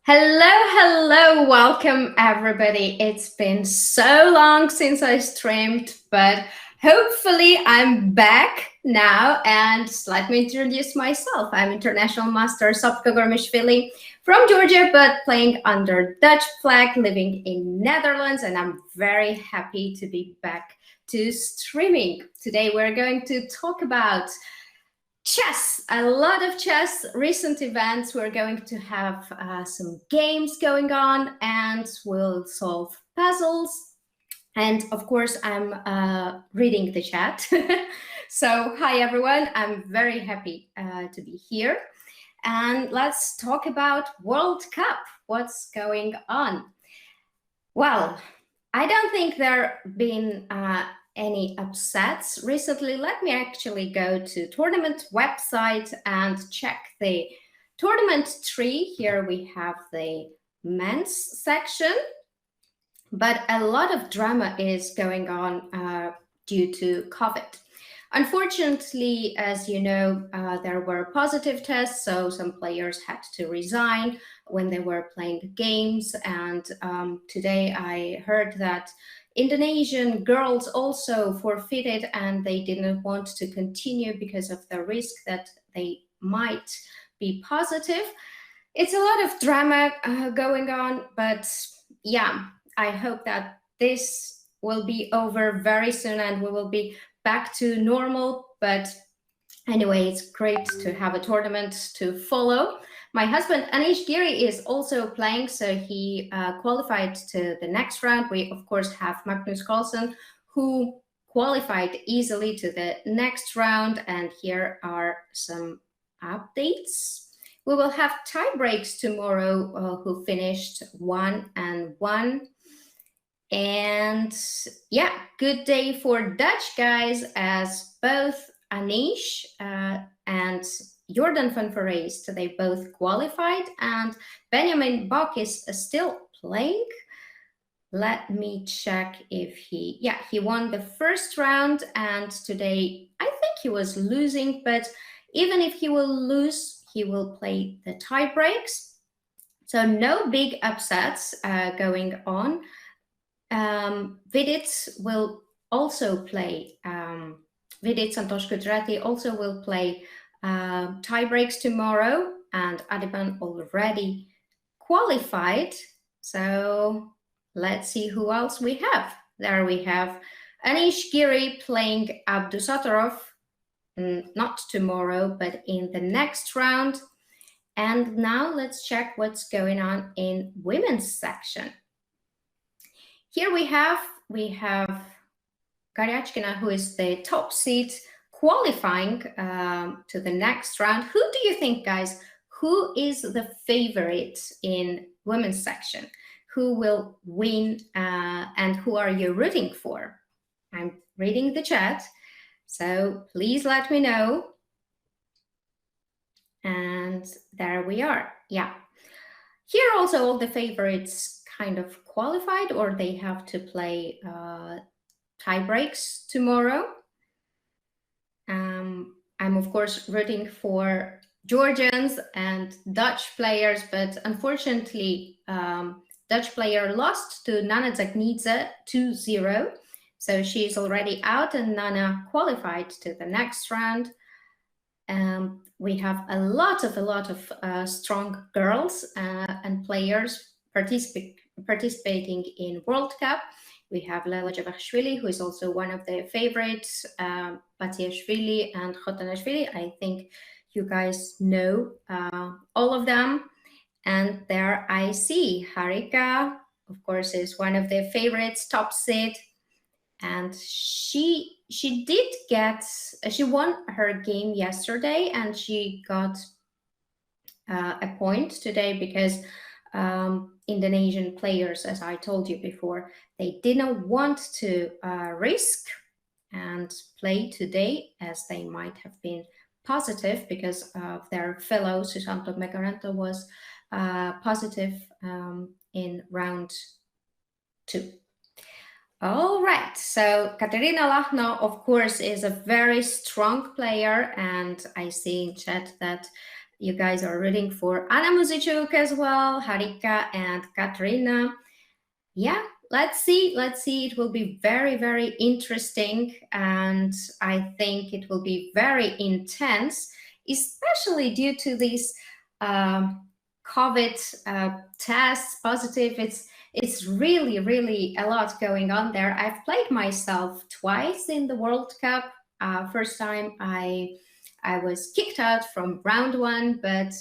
Hello, welcome everybody. It's been so long since I streamed, but hopefully I'm back now. And let me introduce myself. I'm International Master Sopiko Guramishvili from Georgia, but playing under Dutch flag, living in Netherlands, and I'm very happy to be back to streaming. Today we're going to talk about chess, a lot of chess, recent events. We're going to have some games going on and we'll solve puzzles. And of course, I'm reading the chat. So hi, everyone. I'm very happy to be here. And let's talk about World Cup. What's going on? Well, I don't think there have been any upsets recently. Let me actually go to tournament website and check the tournament tree. Here we have the men's section, but a lot of drama is going on due to COVID. Unfortunately, as you know, there were positive tests, so some players had to resign when they were playing games. And today I heard that Indonesian girls also forfeited and they didn't want to continue because of the risk that they might be positive. It's a lot of drama going on, but yeah, I hope that this will be over very soon and we will be back to normal. But anyway, it's great to have a tournament to follow. My husband Anish Giri is also playing, so he qualified to the next round. We of course have Magnus Carlsen, who qualified easily to the next round, and here are some updates. We will have tie breaks tomorrow, who finished 1-1. And yeah, good day for Dutch guys, as both Anish and Jordan van Verreest, they both qualified, and Benjamin Bach is still playing. Let me check if he won the first round, and today I think he was losing, but even if he will lose, he will play the tie breaks. So no big upsets going on. Vidit will also play, Vidit Santosh Gujarati also will play tie breaks tomorrow, and Adiban already qualified. So let's see who else we have. There we have Anish Giri playing Abdusattorov, not tomorrow, but in the next round. And now let's check what's going on in women's section. Here we have Karyachkina, who is the top seed, qualifying to the next round. Who do you think, guys? Who is the favorite in women's section? Who will win and who are you rooting for? I'm reading the chat, so please let me know. And there we are. Yeah. Here also all the favorites kind of qualified, or they have to play tie breaks tomorrow. I'm of course rooting for Georgians and Dutch players, but unfortunately Dutch player lost to Nana Zagnidze 2-0, so she's already out, and Nana qualified to the next round. We have a lot of strong girls and players participating in World Cup. We have Leila Javashvili, who is also one of the favorites, Batiashvili and Khotanashvili. I think you guys know all of them. And there I see Harika, of course, is one of the favorites, top seed. And she won her game yesterday, and she got a point today because Indonesian players, as I told you before, they didn't want to risk and play today, as they might have been positive because of their fellow Susanto Megaranto was positive in round 2. All right, so Katerina Lachno, of course, is a very strong player, and I see in chat that you guys are rooting for Anna Muzichuk as well, Harika and Katrina. Yeah, let's see. It will be very, very interesting. And I think it will be very intense, especially due to these COVID tests positive. It's really, really a lot going on there. I've played myself twice in the World Cup. First time I was kicked out from round one, but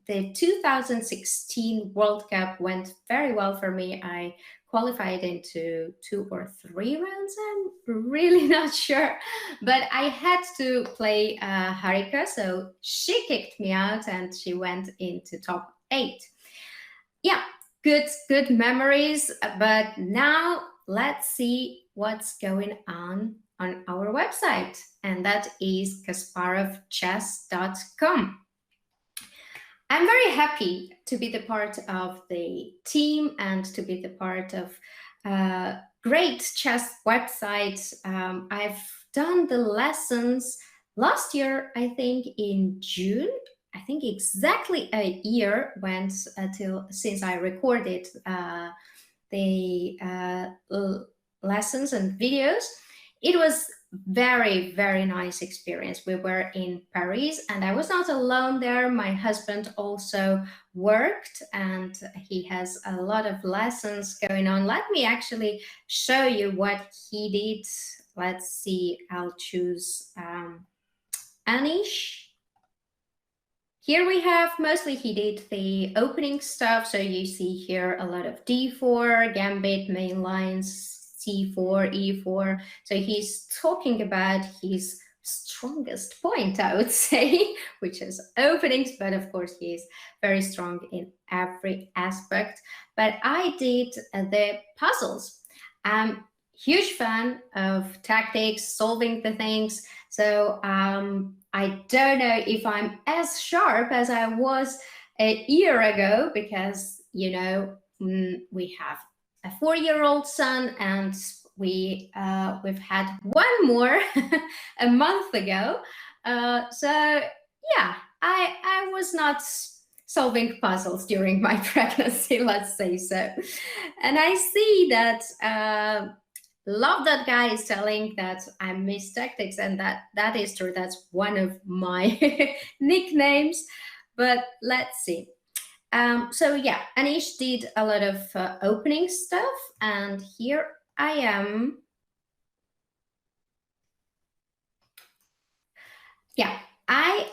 the 2016 World Cup went very well for me. I qualified into 2 or 3 rounds. I'm really not sure, but I had to play Harika, so she kicked me out and she went into top 8. Yeah, good memories. But now let's see what's going on our website, and that is kasparovchess.com. I'm very happy to be the part of the team and to be the part of a great chess website. I've done the lessons last year, I think in June. I think exactly a year went since I recorded the lessons and videos. It was very, very nice experience. We were in Paris and I was not alone there. My husband also worked and he has a lot of lessons going on. Let me actually show you what he did. Let's see, I'll choose Anish. Here we have, mostly he did the opening stuff. So you see here a lot of d4, gambit, main lines, c4, e4. So he's talking about his strongest point, I would say, which is openings, but of course he is very strong in every aspect. But I did the puzzles. I'm huge fan of tactics, solving the things. So I don't know if I'm as sharp as I was a year ago because, you know, we have a 4-year-old son and we've had one more a month ago. So yeah, I was not solving puzzles during my pregnancy, let's say so. And I see that Love That Guy is telling that I miss tactics, and that is true. That's one of my nicknames. But let's see. So yeah, Anish did a lot of opening stuff, and here I am. Yeah, I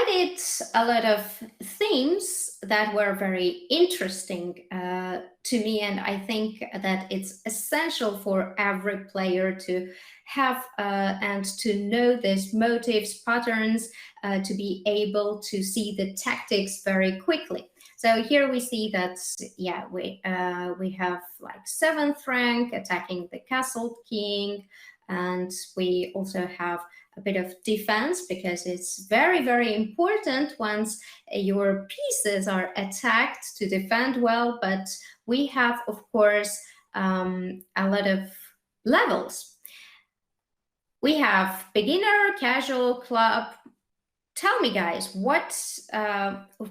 did a lot of themes that were very interesting to me, and I think that it's essential for every player to have and to know these motives, patterns, to be able to see the tactics very quickly. So here we see that, yeah, we have like 7th rank attacking the castle king, and we also have a bit of defense because it's very, very important once your pieces are attacked to defend well. But we have, of course, a lot of levels. We have beginner, casual, club. Tell me, guys, what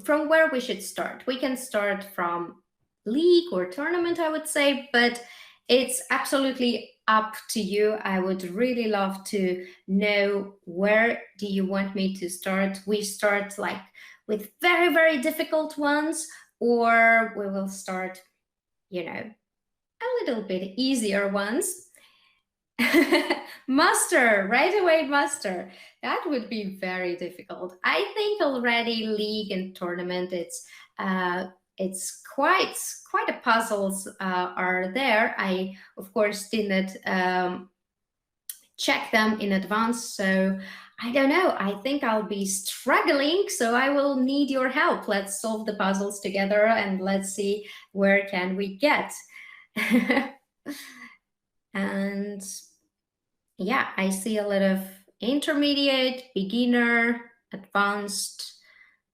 from where we should start? We can start from league or tournament, I would say, but it's absolutely up to you. I would really love to know, where do you want me to start? We start like with very, very difficult ones, or we will start, you know, a little bit easier ones. Master, right away, master. That would be very difficult. I think already league and tournament, it's quite a puzzles are there. I of course didn't check them in advance, so I don't know. I think I'll be struggling, so I will need your help. Let's solve the puzzles together and let's see where can we get. And yeah, I see a lot of intermediate, beginner, advanced.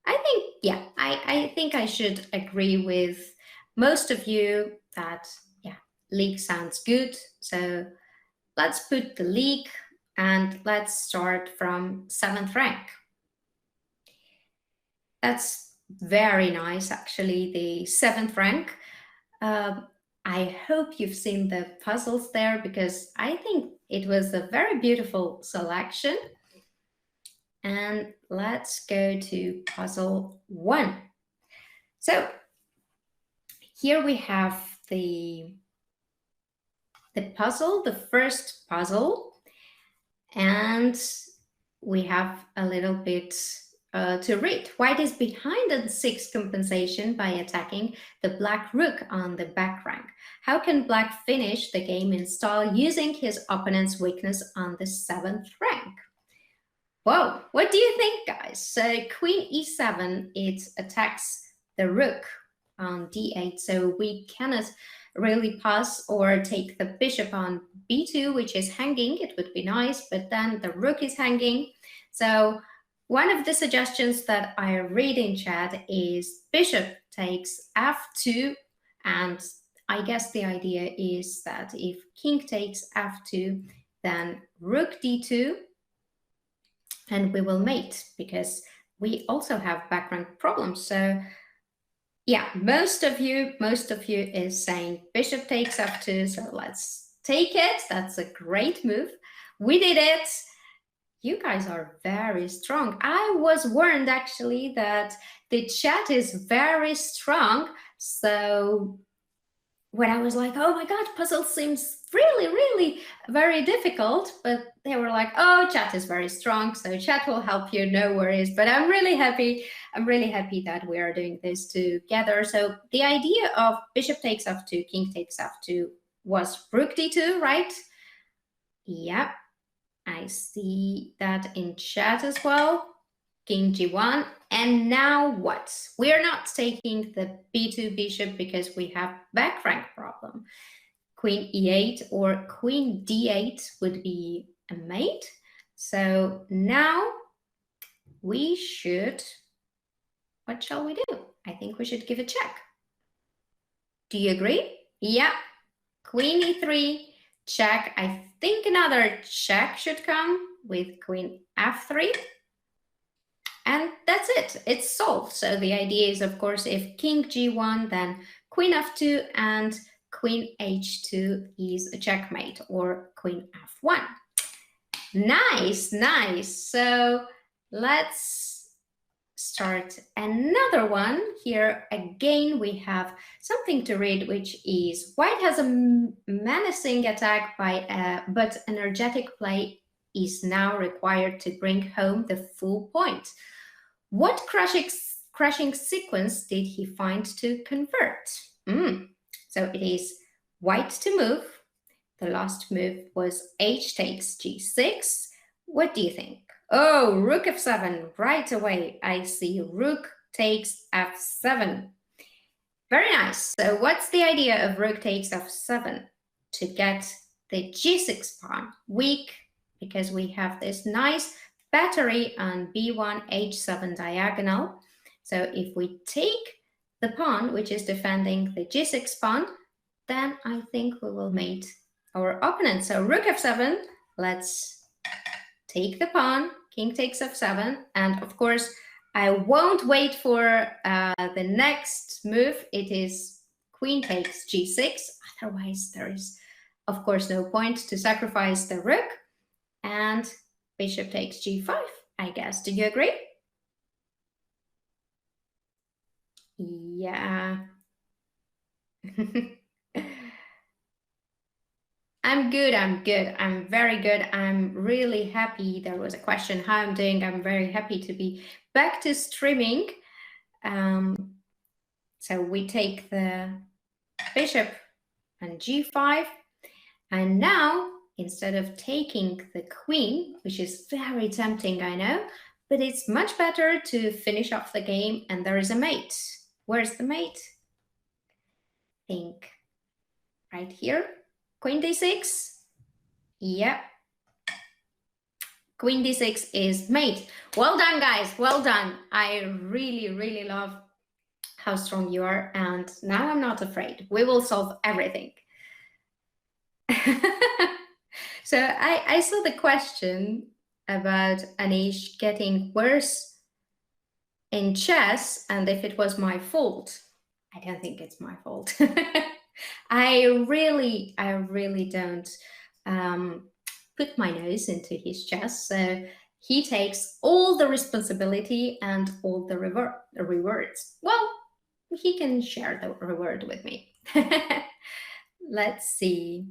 I think, yeah, I think I should agree with most of you that, yeah, league sounds good. So let's put the league and let's start from 7th rank. That's very nice, actually, the 7th rank. I hope you've seen the puzzles there, because I think it was a very beautiful selection. And let's go to puzzle 1. So here we have the puzzle, the first puzzle, and we have a little bit to read. White is behind on 6 compensation by attacking the black rook on the back rank. How can black finish the game in style using his opponent's weakness on the 7th rank? Whoa, what do you think, guys? So queen e7, it attacks the rook on d8, so we cannot really pass or take the bishop on b2, which is hanging. It would be nice, but then the rook is hanging. So one of the suggestions that I read in chat is bishop takes f2, and I guess the idea is that if king takes f2, then rook d2, and we will mate, because we also have back rank problems. So yeah, most of you is saying bishop takes f2, so let's take it. That's a great move. We did it. You guys are very strong. I was warned, actually, that the chat is very strong. So when I was like, oh my God, puzzle seems really very difficult, but they were like, oh, chat is very strong, so chat will help you, no worries. But I'm really happy that we are doing this together. So the idea of bishop takes f2, king takes f2 was rook d2, right? Yeah, I see that in chat as well. King g1, and now what? We're not taking the b2 bishop because we have back rank problem. Queen e8 or queen d8 would be a mate. So now we should, what shall we do? I think we should give a check. Do you agree? Yeah, queen e3, check. I think another check should come with queen f3. And that's it, it's solved. So the idea is, of course, if king g1, then queen f2 and queen h2 is a checkmate, or queen f1. Nice, nice. So let's start another one. Here again, we have something to read, which is white has a menacing attack but energetic play is now required to bring home the full point. What crashing sequence did he find to convert? So it is white to move. The last move was h takes g6. What do you think? Oh, rook f7 right away. I see rook takes f7. Very nice. So what's the idea of rook takes f7? To get the g6 pawn weak, because we have this nice battery on b1 h7 diagonal. So if we take the pawn, which is defending the g6 pawn, then I think we will mate our opponent. So rook f7, let's take the pawn, king takes f7, and of course I won't wait for the next move. It is queen takes g6, otherwise there is of course no point to sacrifice the rook, and bishop takes g5, I guess. Do you agree? Yeah. I'm good, I'm very good. I'm really happy. There was a question how I'm doing. I'm very happy to be back to streaming. So we take the bishop and g5, and now instead of taking the queen, which is very tempting, I know, but it's much better to finish off the game, and there is a mate. Where's the mate? I think right here. Queen d6. Yep. Queen d6 is mate. Well done, guys. Well done. I really love how strong you are, and now I'm not afraid. We will solve everything. So I saw the question about Anish getting worse in chess, and if it was my fault, I don't think it's my fault. I really don't put my nose into his chess. So he takes all the responsibility and all the rewards. Well, he can share the reward with me. Let's see.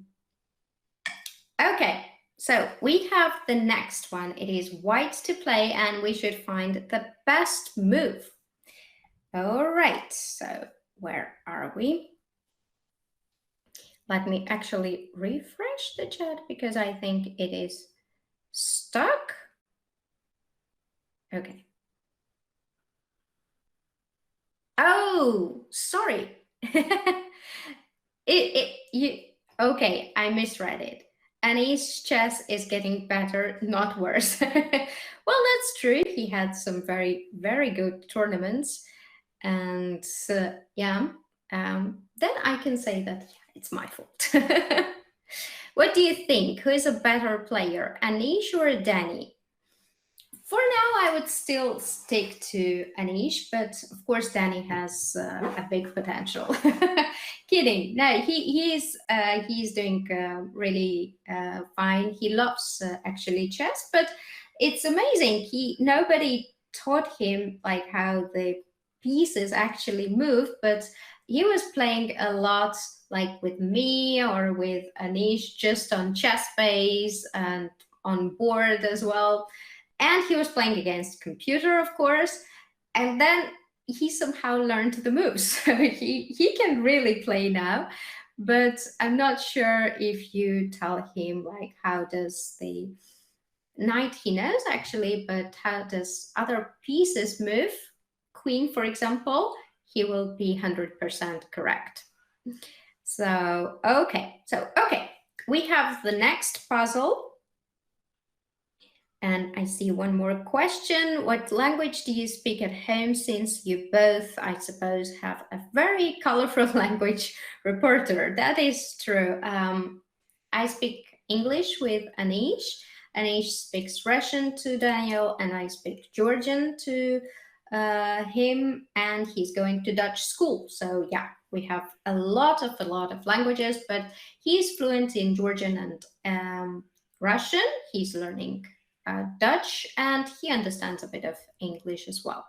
Okay, so we have the next one. It is white to play, and we should find the best move. All right, so where are we? Let me actually refresh the chat because I think it is stuck. Okay. Oh, sorry. Okay, I misread it. Anish chess is getting better, not worse. Well, that's true. He had some very, very good tournaments. And yeah, then I can say that yeah, it's my fault. What do you think? Who is a better player, Anish or Danny? For now, I would still stick to Anish, but of course, Danny has a big potential. Kidding. No, he's doing really fine. He loves actually chess, but it's amazing. Nobody taught him like how the pieces actually move, but he was playing a lot like with me or with Anish just on chess base and on board as well. And he was playing against computer, of course. And then he somehow learned the moves. So he can really play now. But I'm not sure if you tell him like how does the knight, he knows actually, but how does other pieces move? Queen, for example, he will be 100% correct. So, okay. We have the next puzzle. And I see one more question. What language do you speak at home, since you both, I suppose, have a very colorful language repertoire? That is true. I speak English with Anish. Anish speaks Russian to Daniel, and I speak Georgian to him, and he's going to Dutch school. So yeah, we have a lot of languages, but he's fluent in Georgian and Russian. He's learning Dutch, and he understands a bit of English as well.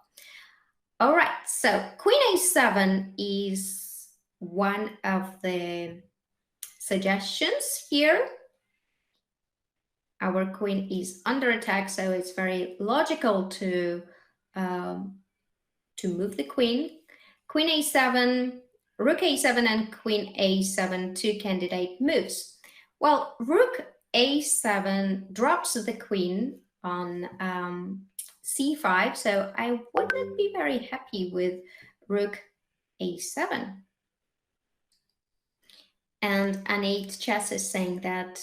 All right, so Queen A7 is one of the suggestions here. Our queen is under attack, so it's very logical to move the queen. Queen A7, Rook A7, and Queen A7, two candidate moves. Well, Rook A7 drops the queen on C5, so I wouldn't be very happy with Rook A7. And An8 Chess is saying that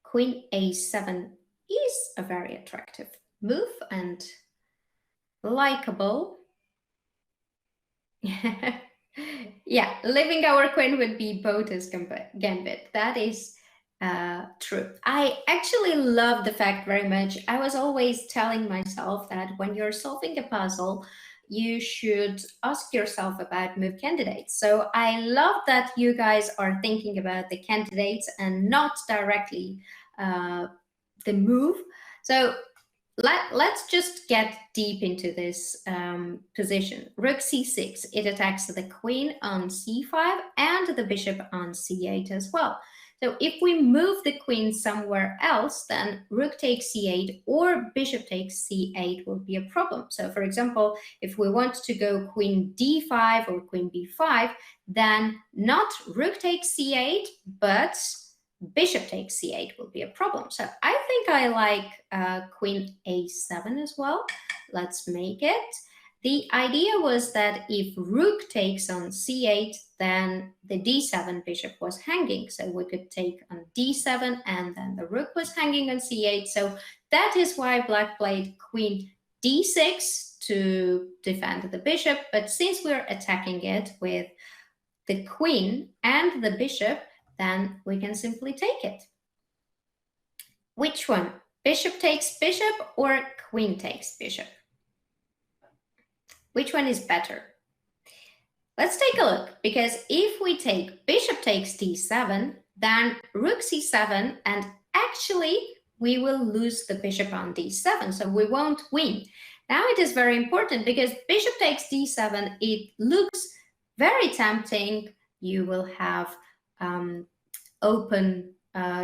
Queen A7 is a very attractive move and likable. Yeah, leaving our queen would be Bota's gambit. That is true. I actually love the fact very much. I was always telling myself that when you're solving a puzzle, you should ask yourself about move candidates. So I love that you guys are thinking about the candidates and not directly the move. So let's just get deep into this position. Rook c6, it attacks the queen on c5 and the bishop on c8 as well. So if we move the queen somewhere else, then rook takes c8 or bishop takes c8 will be a problem. So for example, if we want to go queen d5 or queen b5, then not rook takes c8, but bishop takes c8 will be a problem. So I think I like queen a7 as well. Let's make it. The idea was that if rook takes on c8, then the d7 bishop was hanging. So we could take on d7, and then the rook was hanging on c8. So that is why black played queen d6 to defend the bishop. But since we're attacking it with the queen and the bishop, then we can simply take it. Which one? Bishop takes bishop or queen takes bishop? Which one is better? Let's take a look, because if we take bishop takes d7, then rook c7, and actually we will lose the bishop on d7, so we won't win. Now it is very important because bishop takes d7, it looks very tempting. You will have open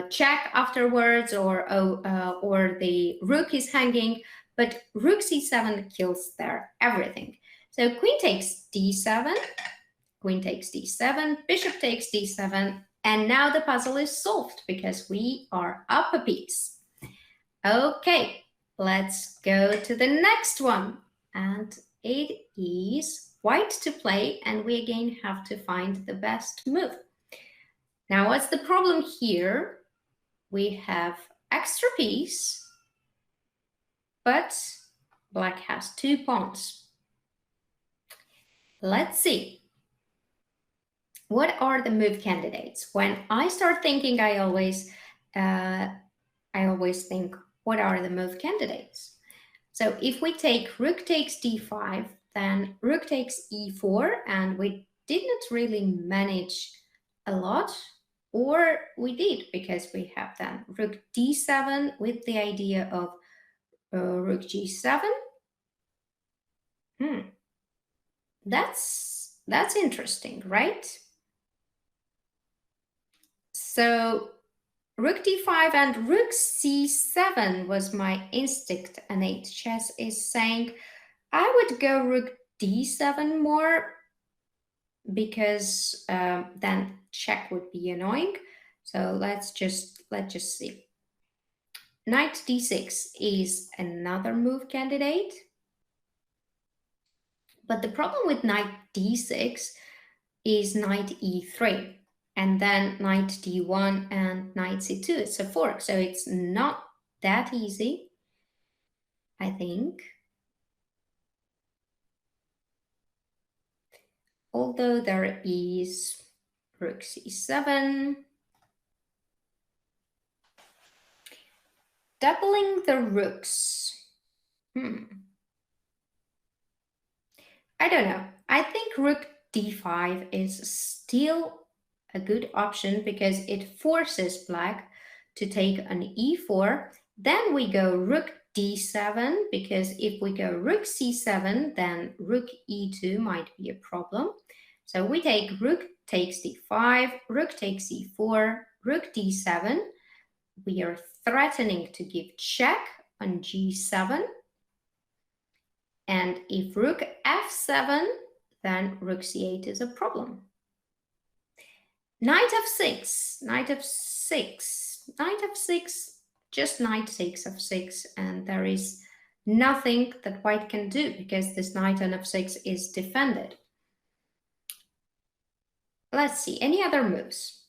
check afterwards, or the rook is hanging, but rook c7 kills their everything. So queen takes d7, queen takes d7, bishop takes d7, and now the puzzle is solved because we are up a piece. Okay, let's go to the next one. And it is white to play, and we again have to find the best move. Now, what's the problem here? We have extra piece, but black has 2 pawns. Let's see. What are the move candidates? When I start thinking, I always think, what are the move candidates? So if we take rook takes d5, then rook takes e4, and we didn't really manage a lot, or we did, because we have then rook d7 with the idea of rook g7. That's interesting, right? So rook d5 and rook c7 was my instinct, and 8 chess is saying I would go rook d7 more, because then check would be annoying. So let's just see. Knight d6 is another move candidate. But the problem with knight d6 is knight e3, and then knight d1 and knight c2. It's a fork, so it's not that easy, I think. Although there is rook c7. Doubling the rooks. I don't know. I think rook d5 is still a good option because it forces black to take an e4. Then we go rook d7, because if we go rook c7, then rook e2 might be a problem. So we take rook takes d5, rook takes e4, rook d7. We are threatening to give check on g7. And if rook f7, then rook c8 is a problem. Knight f6, knight f6, knight f6, just knight takes f6, and there is nothing that white can do because this knight on f6 is defended. Let's see, any other moves?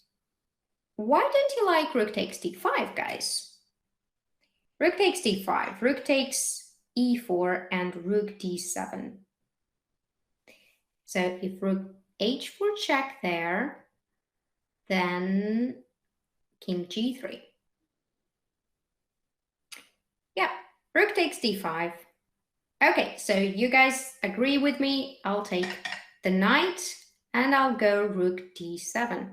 Why don't you like rook takes d5, guys? Rook takes d5, rook takes e4, and rook d7. So if rook h4 check there, then king g3. Yeah, rook takes d5. Okay, so you guys agree with me. I'll take the knight and I'll go rook d7.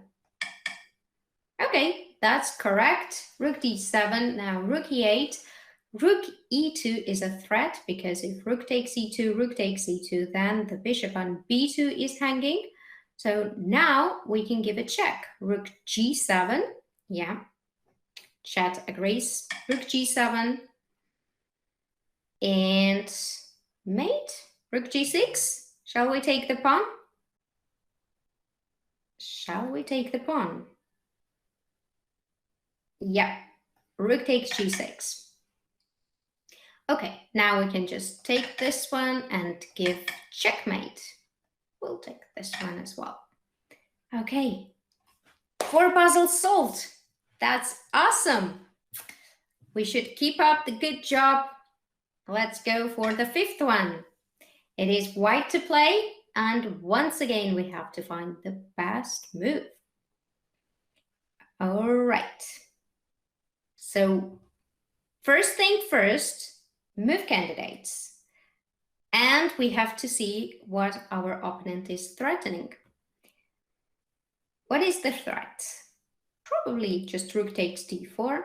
Okay, that's correct. Rook d7, now rook e8. Rook e2 is a threat because if rook takes e2, rook takes e2, then the bishop on b2 is hanging. So now we can give a check. Rook g7, yeah, chat agrees. Rook g7 and mate. Rook g6, shall we take the pawn? Shall we take the pawn? Yeah, rook takes g6. Okay, now we can just take this one and give checkmate. We'll take this one as well. Okay, 4 puzzles solved. That's awesome. We should keep up the good job. Let's go for the 5th one. It is white to play, and once again, we have to find the best move. All right. So first thing first, move candidates. And And we have to see what our opponent is threatening. What is the threat? Probably just rook takes d4.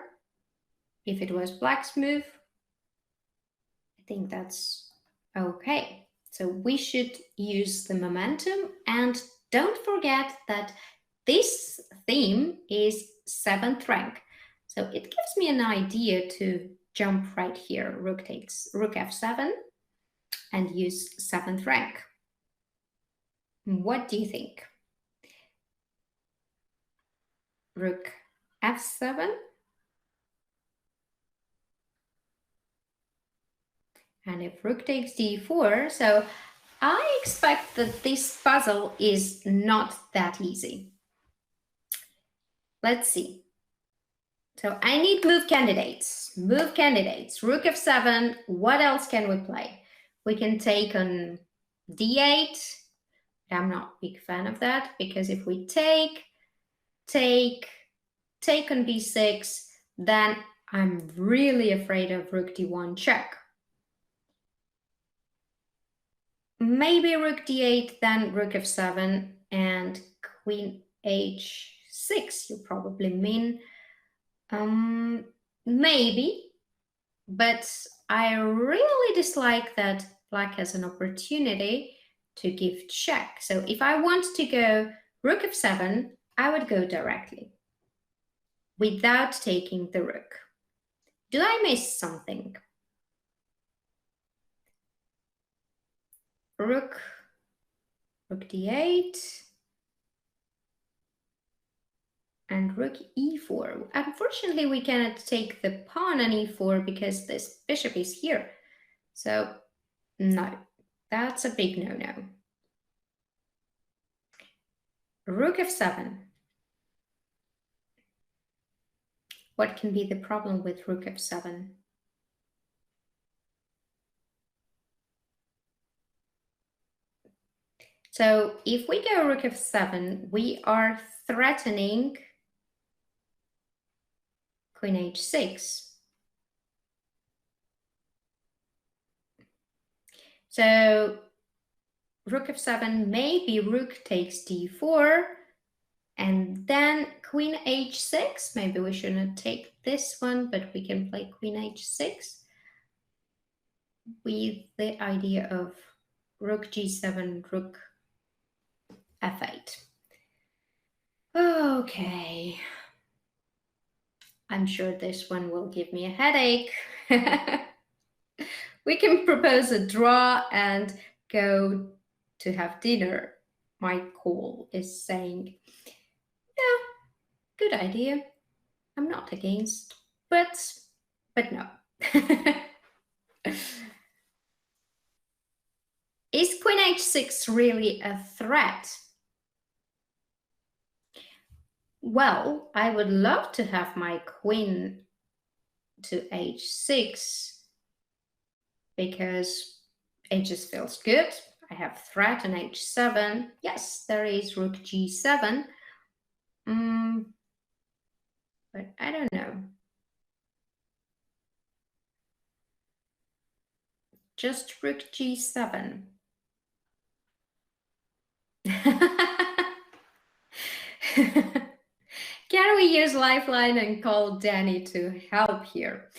If it was black's move, I think that's okay. So we should use the momentum, and don't forget that this theme is 7th rank. So it gives me an idea to jump right here. Rook f7 and use 7th rank. What do you think? Rook f7. And if rook takes d4, so I expect that this puzzle is not that easy. Let's see. So I need move candidates. Move candidates. Rook f7. What else can we play? We can take on d8. I'm not a big fan of that, because if we take on b6, then I'm really afraid of rook d1 check. Maybe rook d8, then rook f7, and queen h6, you probably mean. Maybe, but I really dislike that black has an opportunity to give check. So if I want to go rook f7, I would go directly without taking the rook. Do I miss something? Rook d8, and rook e4. Unfortunately, we cannot take the pawn on e4 because this bishop is here. So no, that's a big no-no. Rook f7. What can be the problem with rook f7? So if we go rook f7, we are threatening queen h6. So rook f7, maybe rook takes d4, and then queen h6. Maybe we shouldn't take this one, but we can play queen h6 with the idea of rook g7, rook f8. Okay. I'm sure this one will give me a headache. We can propose a draw and go to have dinner. My call is saying, yeah, good idea. I'm not against, but no. Is queen h6 really a threat? Well, I would love to have my queen to h6 because it just feels good. I have threat on h7. Yes, there is rook g7. But I don't know. Just rook g7. Can we use Lifeline and call Danny to help here?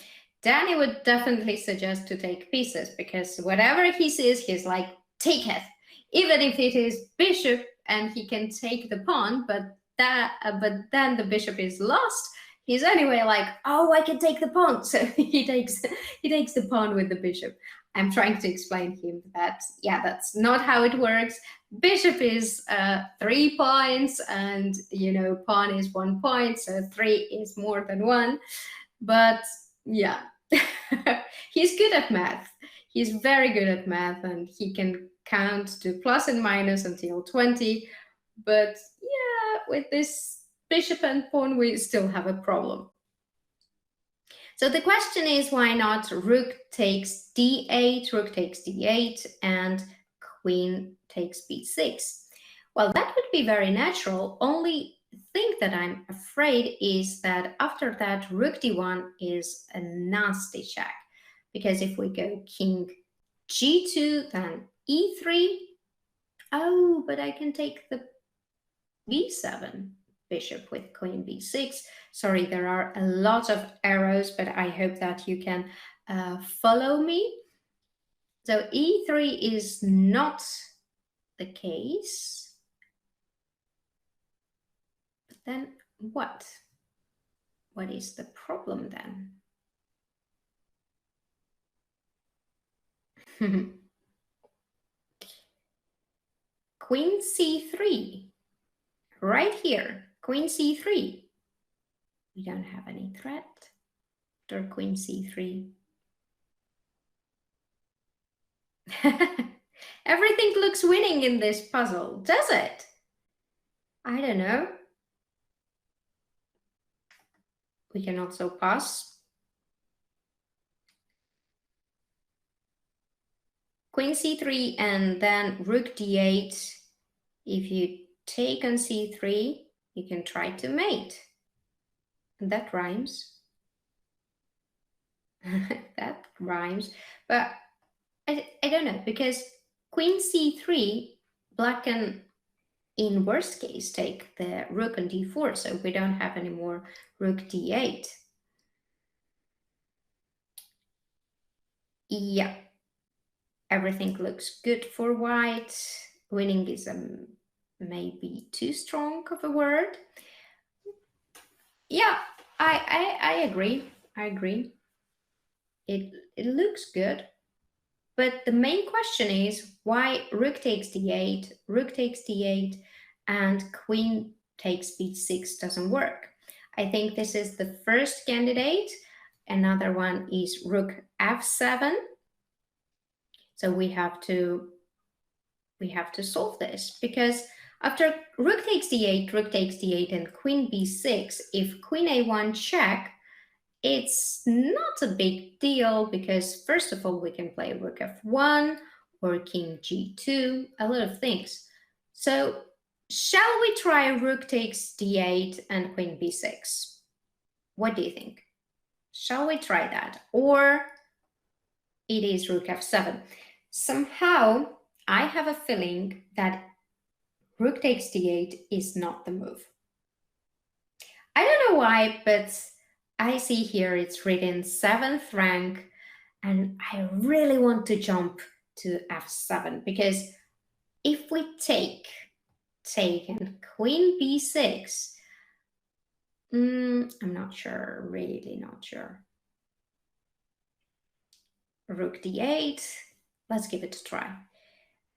Danny would definitely suggest to take pieces, because whatever he sees, he's like, take it. Even if it is bishop and he can take the pawn, but then the bishop is lost, he's anyway like, oh, I can take the pawn. So he takes the pawn with the bishop. I'm trying to explain him that, yeah, that's not how it works. Bishop is 3 points, and pawn is 1 point, so 3 is more than 1. But yeah, he's good at math. He's very good at math, and he can count to plus and minus until 20. But yeah, with this bishop and pawn, we still have a problem. So the question is, why not rook takes d8, rook takes d8, and queen takes b6? Well, that would be very natural. Only thing that I'm afraid is that after that, rook d1 is a nasty check. Because if we go king g2, then e3. Oh, but I can take the b7 bishop with queen b6. Sorry, there are a lot of arrows, but I hope that you can follow me. So e3 is not the case. But then what? What is the problem then? Queen c3, right here, queen c3. We don't have any threat after queen c3. Everything looks winning in this puzzle, does it? I don't know. We can also pass. Queen c3 and then rook d8. If you take on c3, you can try to mate. And that rhymes. That rhymes. But I don't know, because queen c3, black can, in worst case, take the rook on d4, so we don't have any more rook d8. Yeah, everything looks good for white. Winning is maybe too strong of a word. Yeah, I agree. I agree. It looks good. But the main question is why rook takes d8, rook takes d8, and queen takes b6 doesn't work. I think this is the first candidate. Another one is rook f7. So we have to solve this, because after rook takes d8, and queen b6, if queen a1 check, it's not a big deal, because first of all, we can play rook f1 or king g2, a lot of things. So shall we try rook takes d8 and queen b6? What do you think? Shall we try that? Or it is rook f7. Somehow, I have a feeling that rook takes d8 is not the move. I don't know why, but I see here it's written 7th rank, and I really want to jump to f7, because if we take and queen b6, I'm not sure, really not sure. Rook d8, let's give it a try.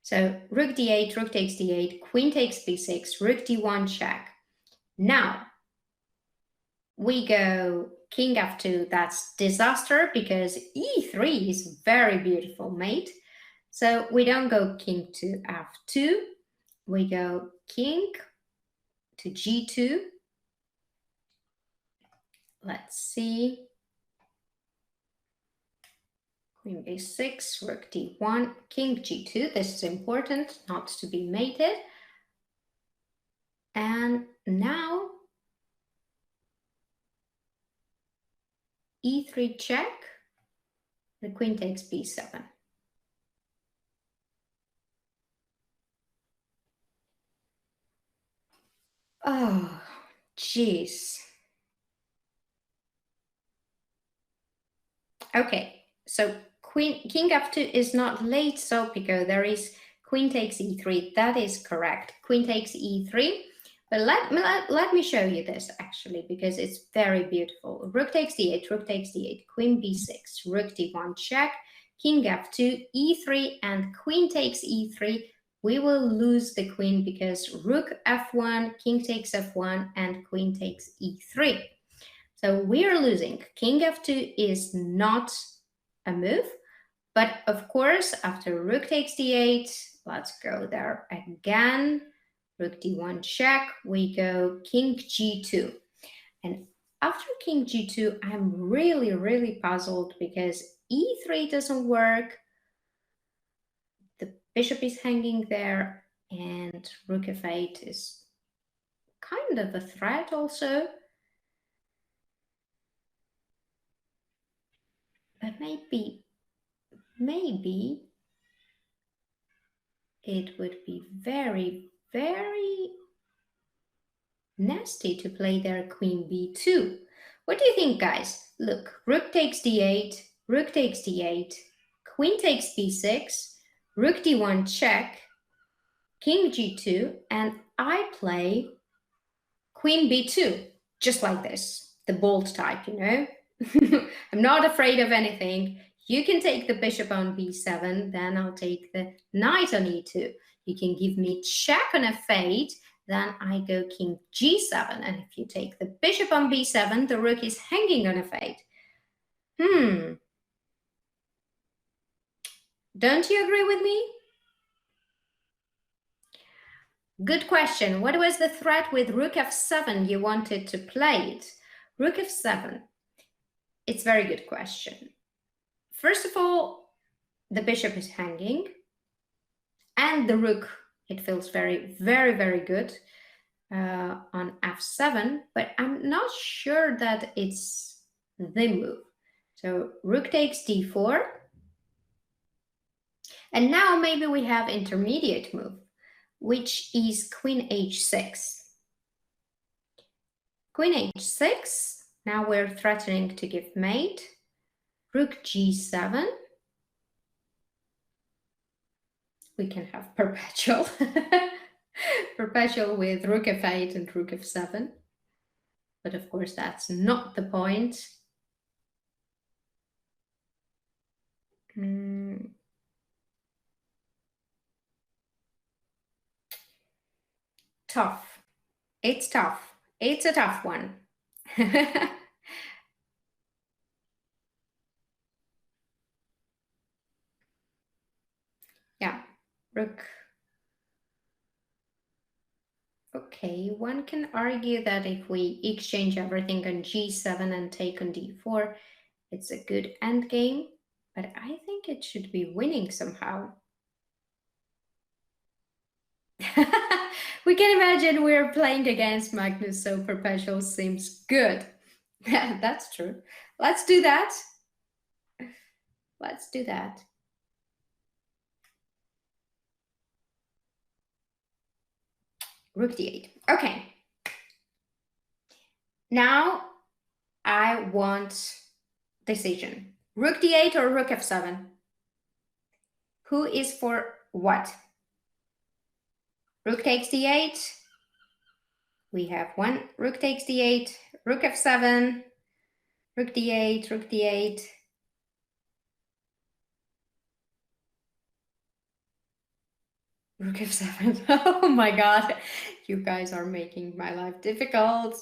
So rook d8, rook takes d8, queen takes b6, rook d1 check. Now, we go king f2, that's disaster, because e3 is very beautiful mate. So we don't go king to f2, we go king to g2. Let's see. Queen b6, rook d1, king g2. This is important, not to be mated. And now e3 check, the queen takes b7. Oh, jeez. Okay, so king f2 is not late, Sopiko. There is queen takes e3. That is correct. Queen takes e3. But let me show you this, actually, because it's very beautiful. Rook takes d8, rook takes d8, queen b6, rook d1 check, king f2, e3, and queen takes e3. We will lose the queen because rook f1, king takes f1, and queen takes e3. So we are losing. King f2 is not a move, but of course, after rook takes d8, let's go there again. Rook d1 check, we go king g2. And after king g2, I'm really, really puzzled, because e3 doesn't work. The bishop is hanging there, and rook f8 is kind of a threat also. But maybe it would be very, very nasty to play their queen b2. What do you think, guys? Look, rook takes d8, rook takes d8, queen takes b6, rook d1 check, king g2, and I play queen b2, just like this, the bold type, you know? I'm not afraid of anything. You can take the bishop on b7, then I'll take the knight on e2. You can give me check on f8, then I go king g7. And if you take the bishop on b7, the rook is hanging on f8. Don't you agree with me? Good question. What was the threat with rook f7 you wanted to play it? Rook f7. It's a very good question. First of all, the bishop is hanging. And the rook, it feels very, very, very good on f7. But I'm not sure that it's the move. So rook takes d4. And now maybe we have intermediate move, which is queen h6. Queen h6, now we're threatening to give mate. Rook g7. We can have perpetual. Perpetual with rook f8 and rook f7. But of course, that's not the point. Tough. It's tough. It's a tough one. Yeah, rook. Okay, one can argue that if we exchange everything on g7 and take on d4, it's a good endgame, but I think it should be winning somehow. We can imagine we're playing against Magnus, so perpetual seems good. That's true. Let's do that. Let's do that. Rook d8. Okay. Now I want decision. Rook d8 or rook f7? Who is for what? Rook takes d8. We have one. Rook takes d8. Rook f7. Rook d8. Rook d8. Rook f7. Oh my god. You guys are making my life difficult.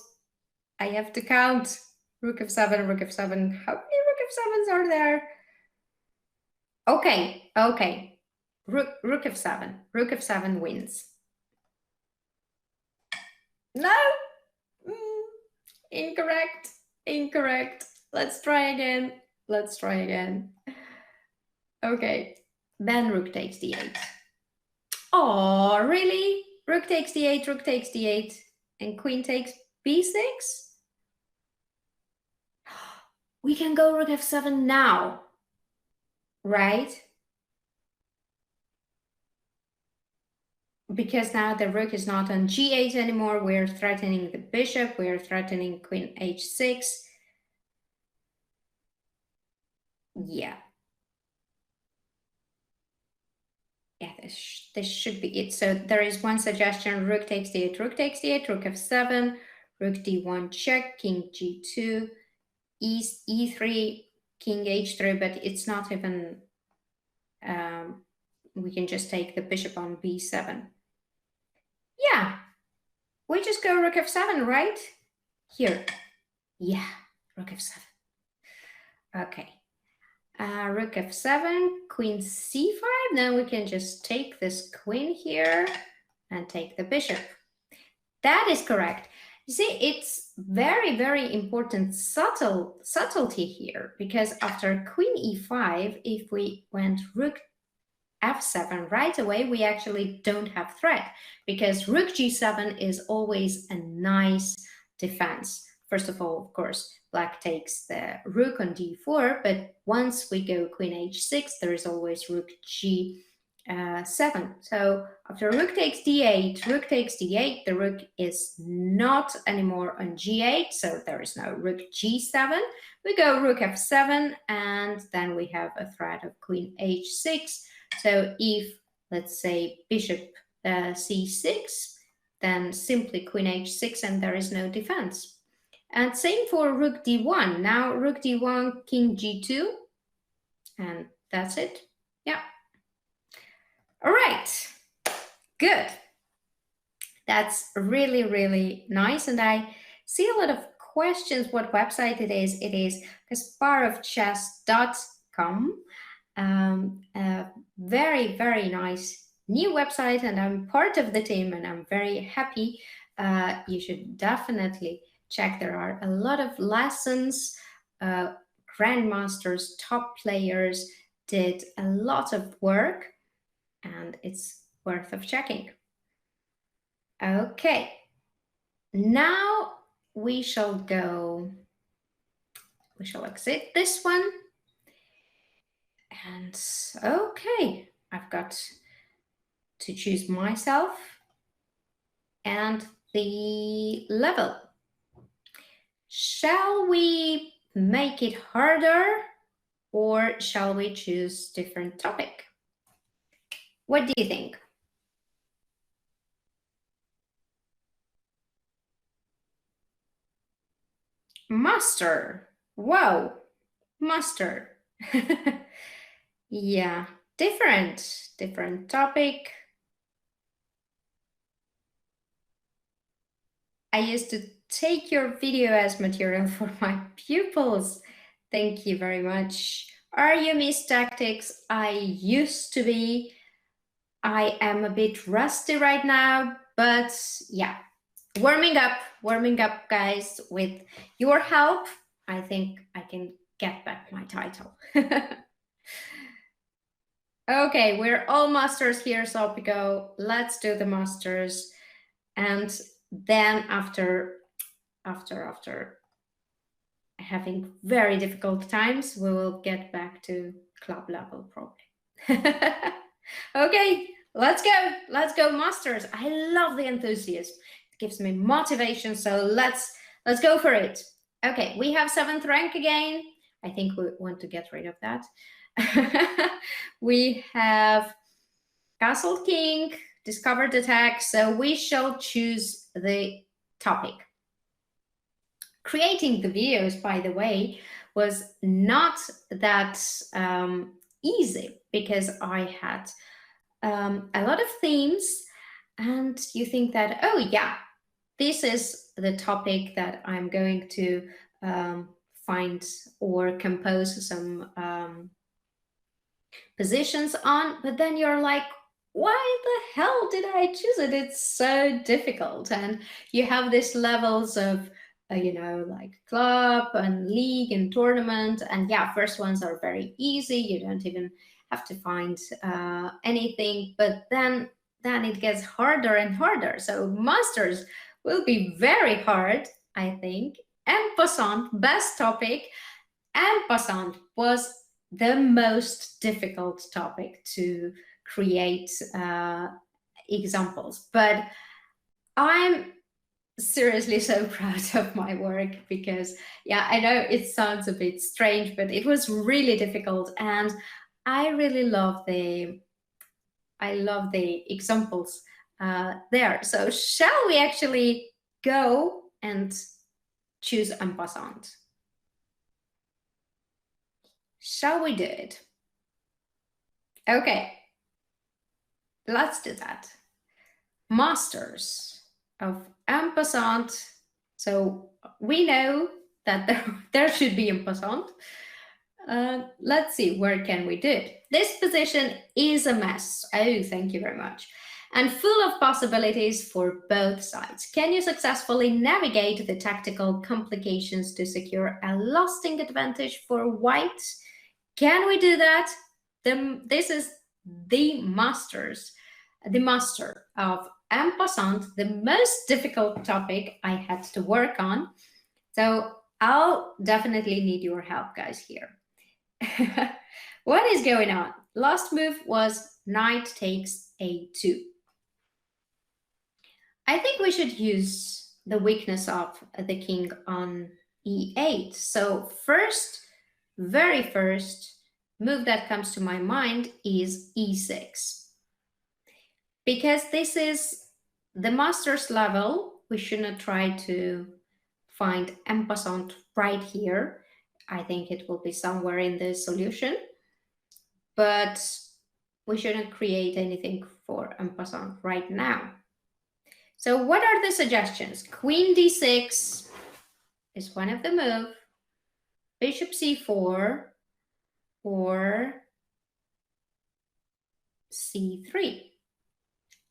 I have to count. Rook f7, rook f7. How many rook f7s are there? Okay, okay. Rook f7. Rook f7 wins. No! Incorrect. Incorrect. Let's try again. Let's try again. Okay. Then rook takes d8. Oh, really? Rook takes d8, rook takes d8, and queen takes b6? We can go rook f7 now, right? Because now the rook is not on g8 anymore. We're threatening the bishop. We're threatening queen h6. Yeah. Yeah, this should be it. So there is one suggestion: rook takes d8, rook takes d8, rook f7, rook d1 check, king g2, e3, king h3, but it's not even. We can just take the bishop on b7. Yeah, we just go rook f7, right? Here. Yeah, rook f7. Okay. Rook f7, queen c5. Then we can just take this queen here and take the bishop. That is correct. You see, it's very, very important subtlety here, because after queen e5, if we went rook f7 right away, we actually don't have threat, because rook g7 is always a nice defense. First of all, of course, black takes the rook on d4, but once we go queen h6, there is always rook g 7. So after rook takes d8, rook takes d8, the rook is not anymore on g8, so there is no rook g7. We go rook f7, and then we have a threat of queen h6. So if, let's say, bishop c6, then simply queen h6, and there is no defense. And same for rook d1. Now rook d1, king g2, and that's it. Yeah. All right, good. That's really, really nice. And I see a lot of questions what website it is. It is kasparovchess.com. A very, very nice new website, and I'm part of the team, and I'm very happy. You should definitely check. There are a lot of lessons. Grandmasters, top players did a lot of work, and it's worth of checking. Okay, now we shall exit this one. And okay, I've got to choose myself and the level. Shall we make it harder, or shall we choose different topic? What do you think? Master. Wow, master. Yeah, different topic. I used to take your video as material for my pupils. Thank you very much. Are you Miss Tactics? I used to be. I am a bit rusty right now, but yeah, warming up, guys. With your help, I think I can get back my title. Okay, we're all masters here, Sopiko. Let's do the masters. And then after having very difficult times, we will get back to club level probably. Okay, let's go masters. I love the enthusiasm. It gives me motivation, so let's go for it. Okay, we have 7th rank again. I think we want to get rid of that. We have Castle King, discovered attack, so we shall choose the topic. Creating the videos, by the way, was not that easy, because I had a lot of themes, and you think that, oh yeah, this is the topic that I'm going to find or compose some positions on, but then you're like, why the hell did I choose it? It's so difficult. And you have these levels of, like club and league and tournament. And yeah, first ones are very easy. You don't even have to find anything. But then it gets harder and harder. So masters will be very hard, I think. En passant, best topic. En passant was the most difficult topic to create examples. But I'm seriously so proud of my work, because yeah, I know it sounds a bit strange, but it was really difficult, and I really love the examples there. So shall we actually go and choose en passant? Shall we do it? Okay, let's do that. Masters of en passant. So we know that there should be en passant. Let's see, where can we do it? This position is a mess. Oh, thank you very much. And full of possibilities for both sides. Can you successfully navigate the tactical complications to secure a lasting advantage for white? Can we do that? This is the master of en passant, the most difficult topic I had to work on. So I'll definitely need your help, guys, here. What is going on? Last move was knight takes a2. I think we should use the weakness of the king on e8. So first, very first move that comes to my mind is e6. Because this is the master's level, we should not try to find en passant right here. I think it will be somewhere in the solution, but we shouldn't create anything for en passant right now. So what are the suggestions? Queen d6 is one of the moves. Bishop c4 or c3.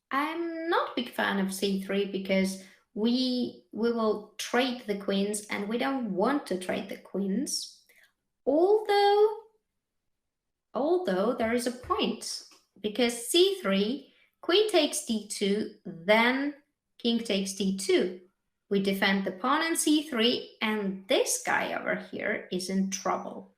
I'm not a big fan of c3 because we will trade the queens and we don't want to trade the queens. Although there is a point, because c3, queen takes d2, then king takes d2. We defend the pawn on c3, and this guy over here is in trouble.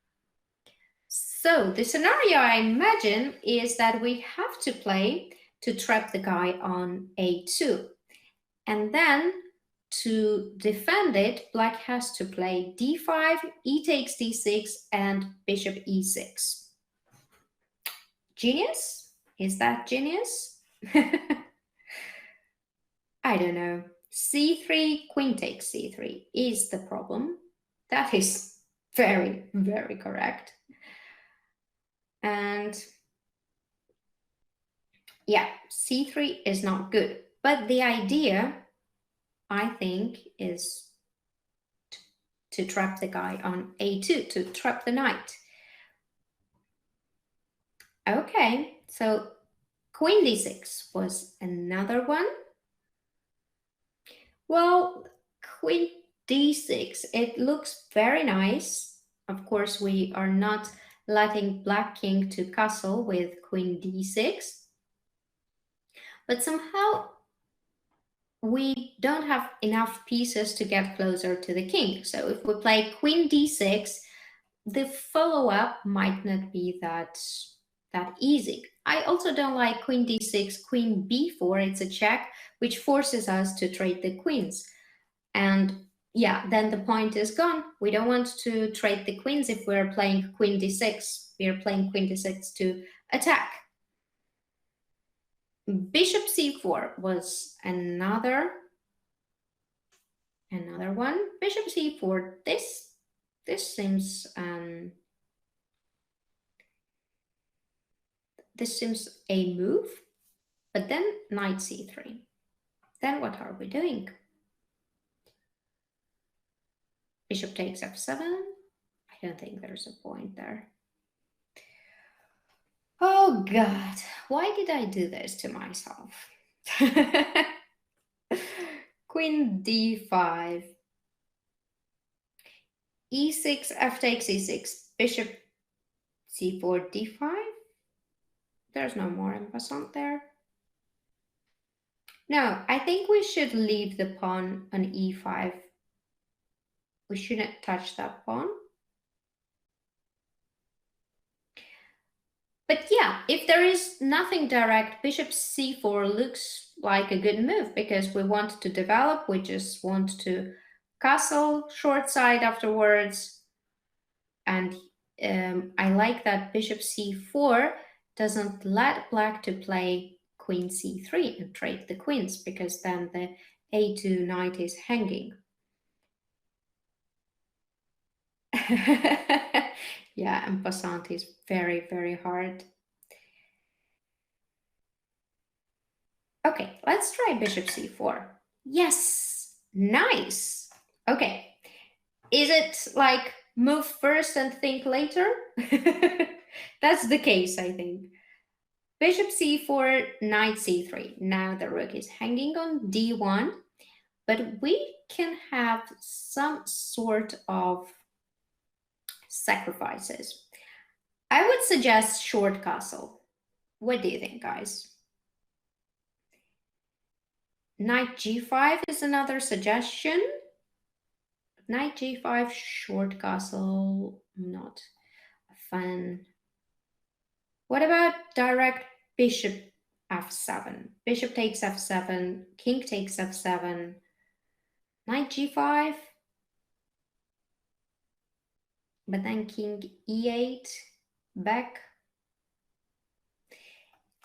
So the scenario I imagine is that we have to play to trap the guy on a2. And then to defend it, black has to play d5, e takes d6, and bishop e6. Genius? Is that genius? I don't know. c3, queen takes c3 is the problem. That is very, very correct. And yeah, c3 is not good. But the idea, I think, is to trap the guy on a2, to trap the knight. Okay, so queen d6 was another one. Well, queen d6, it looks very nice. Of course, we are not letting black king to castle with queen d6. But somehow we don't have enough pieces to get closer to the king. So if we play queen d6, the follow-up might not be that easy. I also don't like queen d6, queen b4, it's a check, which forces us to trade the queens. And yeah, then the point is gone. We don't want to trade the queens if we're playing queen d6. We're playing queen d6 to attack. Bishop c4 was another one. Bishop c4, this seems a move, but then knight c3. Then what are we doing? Bishop takes f7. I don't think there's a point there. Oh God, why did I do this to myself? Queen d5. e6, f takes e6. Bishop c4, d5. There's no more en passant there. No, I think we should leave the pawn on e5. We shouldn't touch that pawn. But yeah, if there is nothing direct, bishop c4 looks like a good move because we want to develop, we just want to castle short side afterwards. And I like that bishop c4 doesn't let black to play queen c3 and trade the queens, because then the a2 knight is hanging. Yeah, en passant is very, very hard. Okay, let's try bishop c4. Yes, nice. Okay, is it like move first and think later? That's the case, I think. Bishop c4, knight c3. Now the rook is hanging on d1, but we can have some sort of sacrifices. I would suggest short castle. What do you think, guys? Knight g5 is another suggestion. Knight g5, short castle, not a fan. What about direct bishop f7. Bishop takes f7, king takes f7, knight g5, but then king e8, back.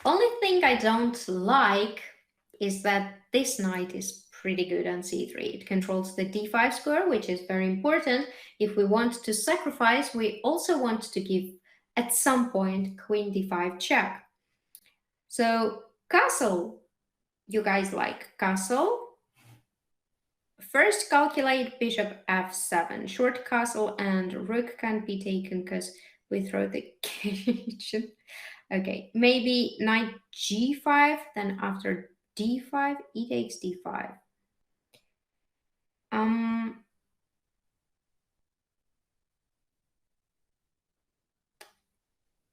Only thing I don't like is that this knight is pretty good on c3. It controls the d5 square, which is very important. If we want to sacrifice, we also want to give, at some point, queen d5 check. So castle, you guys like castle? First, calculate bishop f7. Short castle and rook can't be taken because we throw the kitchen. Okay, maybe knight g5, then after d5, e takes d5.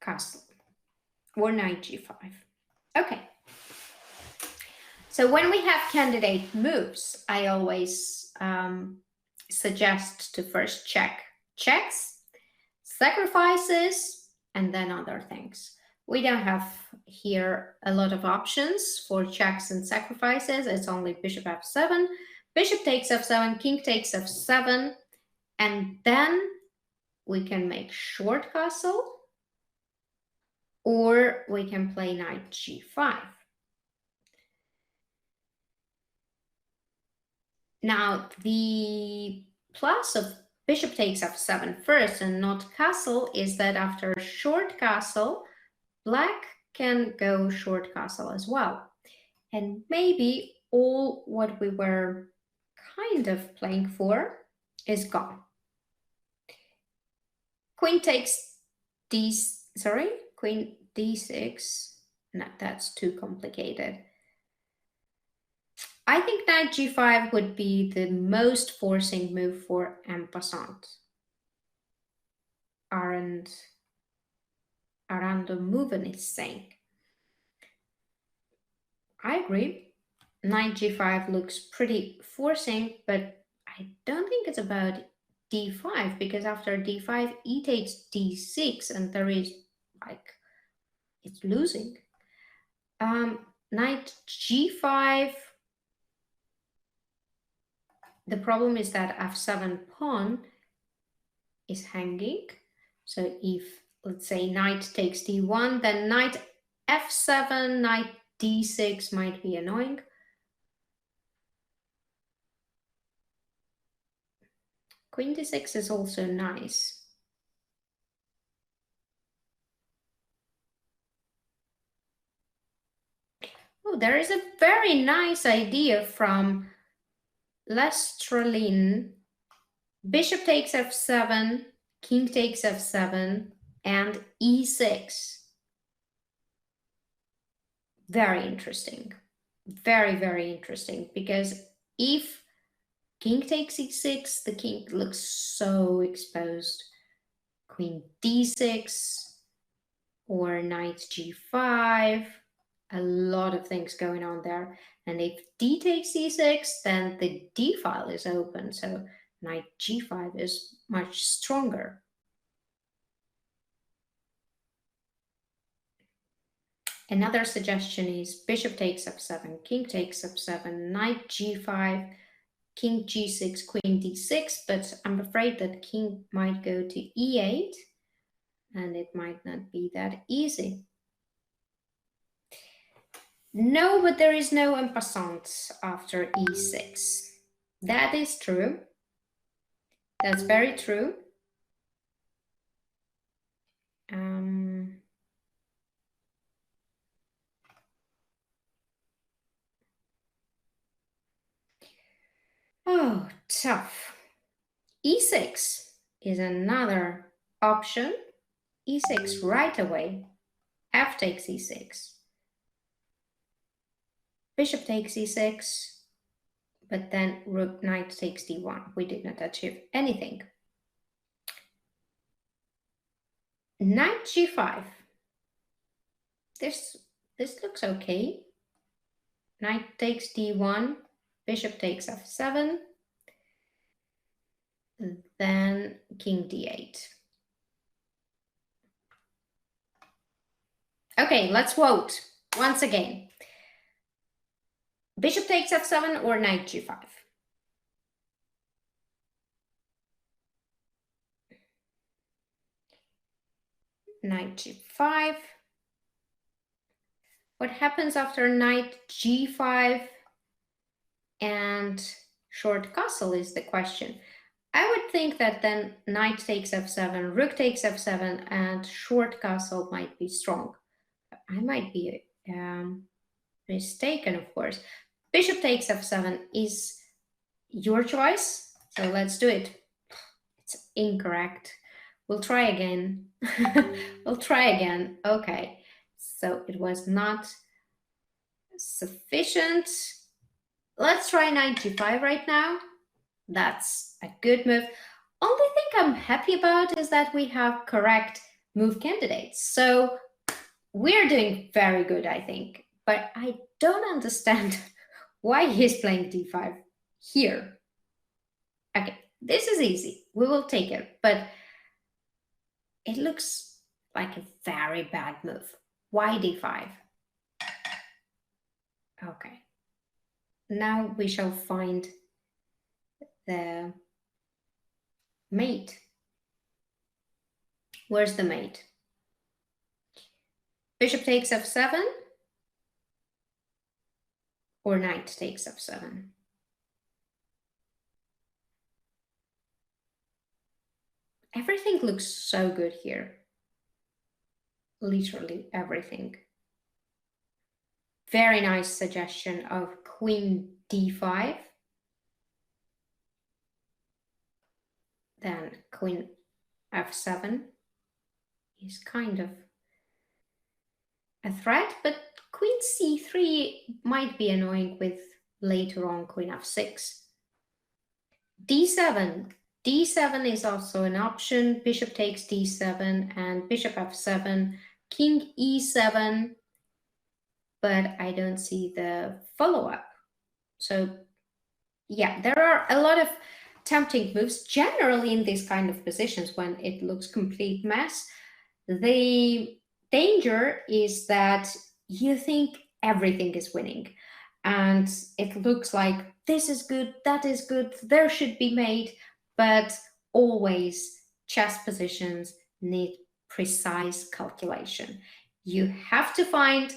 Castle or knight g5. Okay. So when we have candidate moves, I always suggest to first check checks, sacrifices, and then other things. We don't have here a lot of options for checks and sacrifices. It's only bishop f7, bishop takes f7, king takes f7, and then we can make short castle, or we can play knight g5. Now, the plus of bishop takes f7 first and not castle is that after short castle, black can go short castle as well. And maybe all what we were kind of playing for is gone. Queen takes queen d6. No, that's too complicated. I think knight g5 would be the most forcing move for en passant. Arando Moven is saying. I agree. Knight g5 looks pretty forcing, but I don't think it's about d5, because after d5, e takes d6, and there is, like, it's losing. Knight g5. The problem is that f7 pawn is hanging. So if, let's say, knight takes d1, then knight f7, knight d6 might be annoying. Queen d6 is also nice. Oh, there is a very nice idea from Lestrelin. Bishop takes f7, king takes f7, and e6. Very interesting. Very, very interesting, because if king takes e6, the king looks so exposed. Queen d6 or knight g5, a lot of things going on there. And if d takes e6, then the d file is open, so knight g5 is much stronger. Another suggestion is bishop takes f7, king takes f7, knight g5, king g6, queen d6, but I'm afraid that king might go to e8, and it might not be that easy. No, but there is no en passant after e6. That is true. That's very true. Oh, tough. e6 is another option. e6 right away. F takes e6. Bishop takes e6. But then rook knight takes d1. We did not achieve anything. Knight g5. This looks okay. Knight takes d1. Bishop takes f7. Then king d8. Okay, let's vote. once again, bishop takes f7 or knight g5? Knight g5. What happens after knight g5 and short castle is the question. I would think that then knight takes f7, rook takes f7, and short castle might be strong. I might be mistaken, of course. Bishop takes f7 is your choice, so let's do it. It's incorrect. We'll try again. We'll try again. Okay, so it was not sufficient. Let's try knight g5 right now. That's a good move. Only thing I'm happy about is that we have correct move candidates. So we're doing very good, I think. But I don't understand why he's playing d5 here. Okay, this is easy. We will take it. But it looks like a very bad move. Why d5? Okay. Now we shall find the mate. Where's the mate? Bishop takes f7 or knight takes f7? Everything looks so good here. Literally everything. Very nice suggestion of queen d5. Then queen f7 is kind of a threat, but queen c3 might be annoying with later on queen f6. d7. d7 is also an option. Bishop takes d7 and bishop f7, king e7, but I don't see the follow-up. So yeah, there are a lot of tempting moves generally in these kind of positions when it looks complete mess. The danger is that you think everything is winning and it looks like this is good, that is good, there should be mate, but always chess positions need precise calculation. You have to find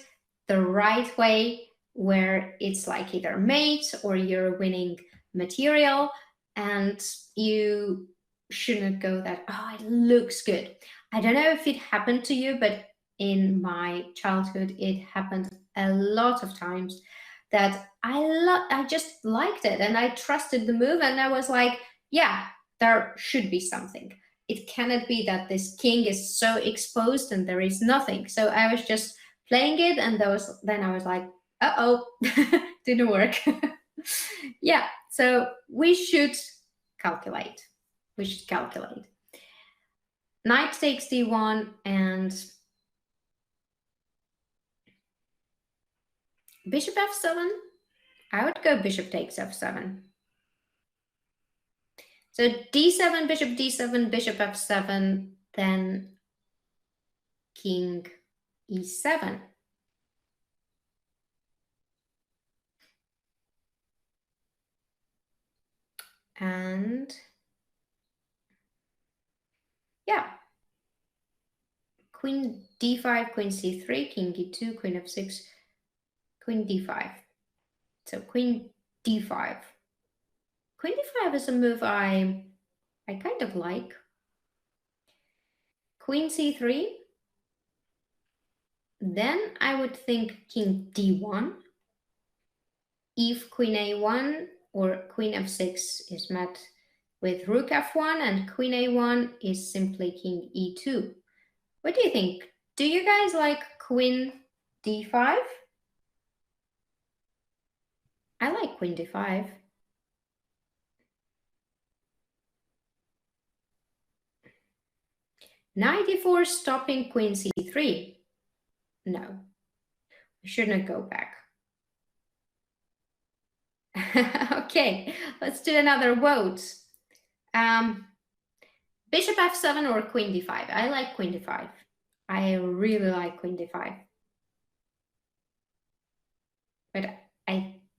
the right way where it's like either mate or you're winning material, and you shouldn't go that, oh, it looks good. I don't know if it happened to you, but in my childhood, it happened a lot of times that I just liked it and I trusted the move and I was like, yeah, there should be something. It cannot be that this king is so exposed and there is nothing. So I was just playing it and then I was like, uh-oh, didn't work. Yeah, so we should calculate. We should calculate. Knight takes d1 and bishop f7. I would go bishop takes f7. So d7, bishop f7, then king e7. And yeah, queen d5, queen c3, king e2, queen f6, queen d5. So queen d5. Queen d5 is a move I kind of like. Queen c3. Then I would think king d1. If queen a1 or queen f6 is met with rook f1 and queen a1 is simply king e2. What do you think? Do you guys like queen d5? I like queen d5. Knight d4 stopping queen c3. No, we shouldn't go back. Okay, let's do another vote. Bishop f7 or queen d5? I like queen d5. I really like queen d5.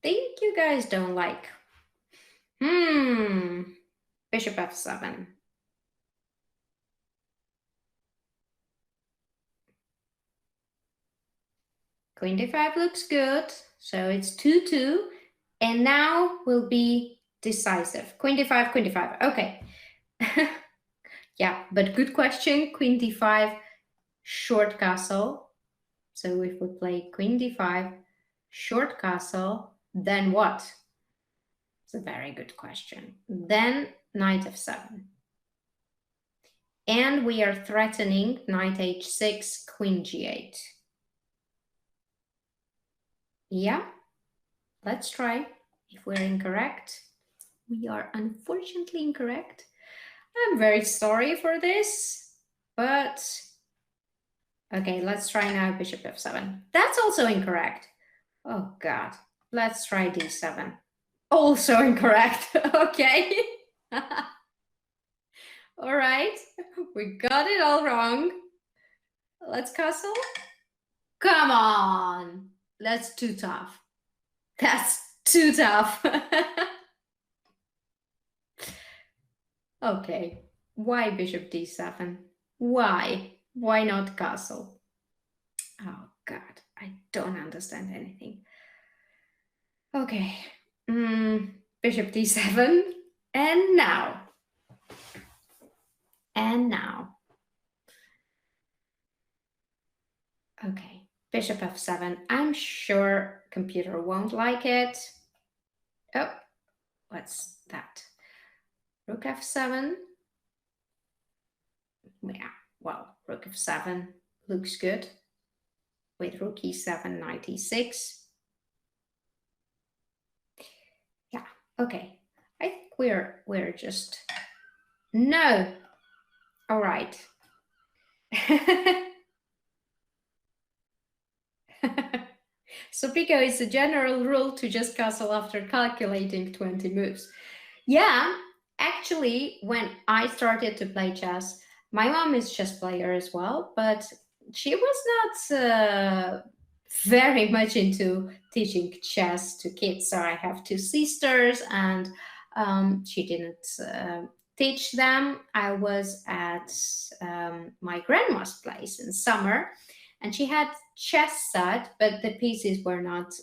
think you guys don't like. Bishop f7. Queen d5 looks good, so it's 2-2, and now will be decisive. Queen d5, queen d5. Okay. Yeah, but good question. Queen d5, short castle. So if we play queen d5, short castle, then what? It's a very good question. Then knight f7. And we are threatening knight h6, queen g8. Yeah, let's try. If we're incorrect, we are unfortunately incorrect. I'm very sorry for this, but okay, let's try now bishop f7. That's also incorrect. Oh God, let's try d7. Also incorrect. Okay. All right, we got it all wrong. Let's castle. Come on, that's too tough. That's too tough. Okay, why bishop d7? Why? Why not castle? Oh God, I don't understand anything. Okay, bishop d7, and now. And now. Okay, bishop f7. I'm sure computer won't like it. Oh, what's that? Rook f7. Yeah, well, rook f7 looks good. With rook e7, knight e6. Yeah, okay. I think we're just... No. All right. Sopiko is a general rule to just castle after calculating 20 moves. Yeah, actually, when I started to play chess, my mom is chess player as well, but she was not very much into teaching chess to kids. So I have two sisters, and she didn't teach them. I was at my grandma's place in summer, and she had chess set, but the pieces were not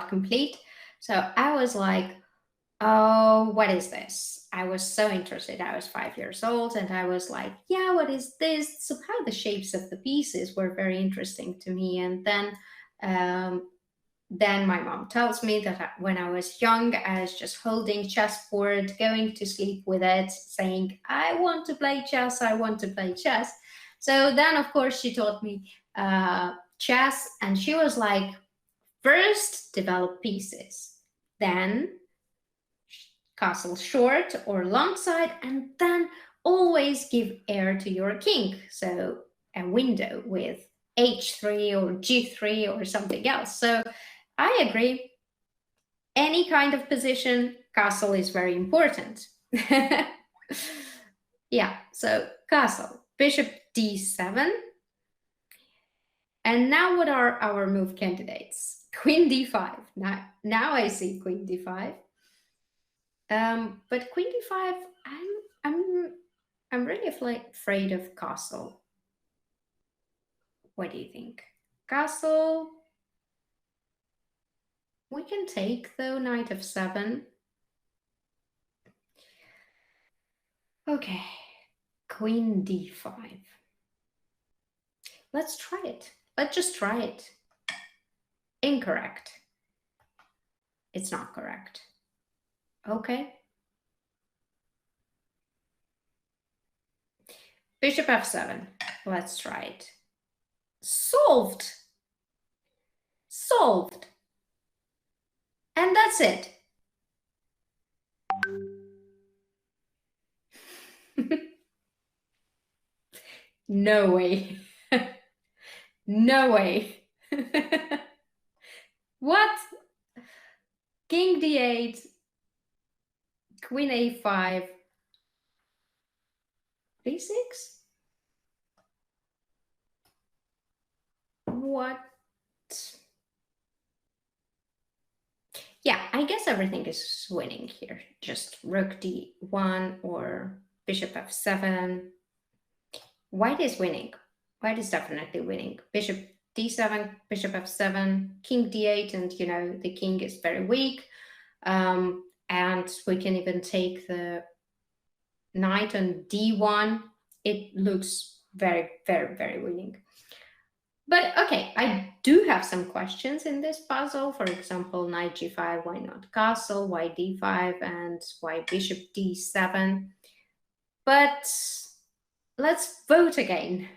complete. So I was like, oh, what is this? I was so interested. I was 5 years old, and I was like, yeah, what is this? Somehow the shapes of the pieces were very interesting to me. And then my mom tells me that when I was young, I was just holding chessboard, going to sleep with it, saying, I want to play chess, I want to play chess. So then, of course, she taught me chess, and she was like, first develop pieces, then castle short or long side, and then always give heir to your king. So a window with h3 or g3 or something else. So I agree. Any kind of position, castle is very important. Yeah, so castle, bishop d7. And now what are our move candidates? Queen d5. Now I see queen d5. But queen d5, I'm really afraid of castle. What do you think? Castle. We can take though, knight f7. Okay, queen d5. Let's try it. Let's just try it. Incorrect. It's not correct. Okay. Bishop f7. Let's try it. Solved. Solved. And that's it. No way. No way. What? King d8, queen a5, b6? What? Yeah, I guess everything is winning here. Just rook d1 or bishop f7. White is winning. White is definitely winning. Bishop d7, bishop f7, king d8, and the king is very weak. And we can even take the knight on d1. It looks very, very, very winning. But okay, I do have some questions in this puzzle. For example, knight g5, why not castle? Why d5 and why bishop d7? But let's vote again.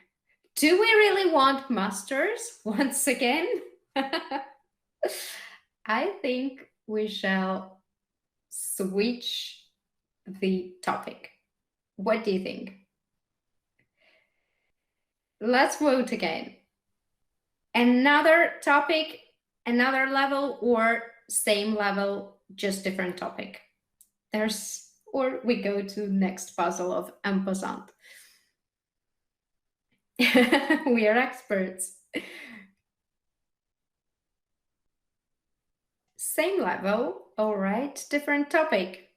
Do we really want masters once again? I think we shall switch the topic. What do you think? Let's vote again. Another topic, another level, or same level, just different topic. Or we go to next puzzle of en passant. We are experts. Same level, all right, different topic.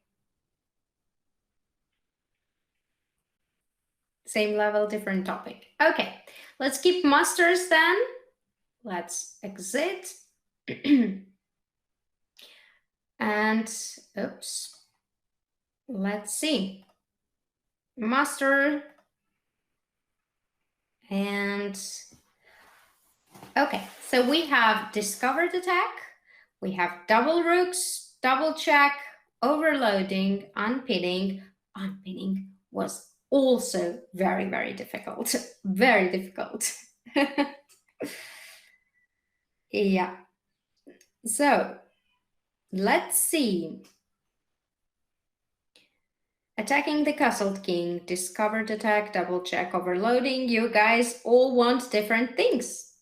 Same level, different topic. Okay, let's keep masters then. Let's exit. And, oops, let's see. Master. And, okay, so we have discovered attack. We have double rooks, double check, overloading, unpinning. Unpinning was also very, very difficult. Very difficult. Yeah. So let's see. Attacking the castled king, discovered attack, double check, overloading. You guys all want different things.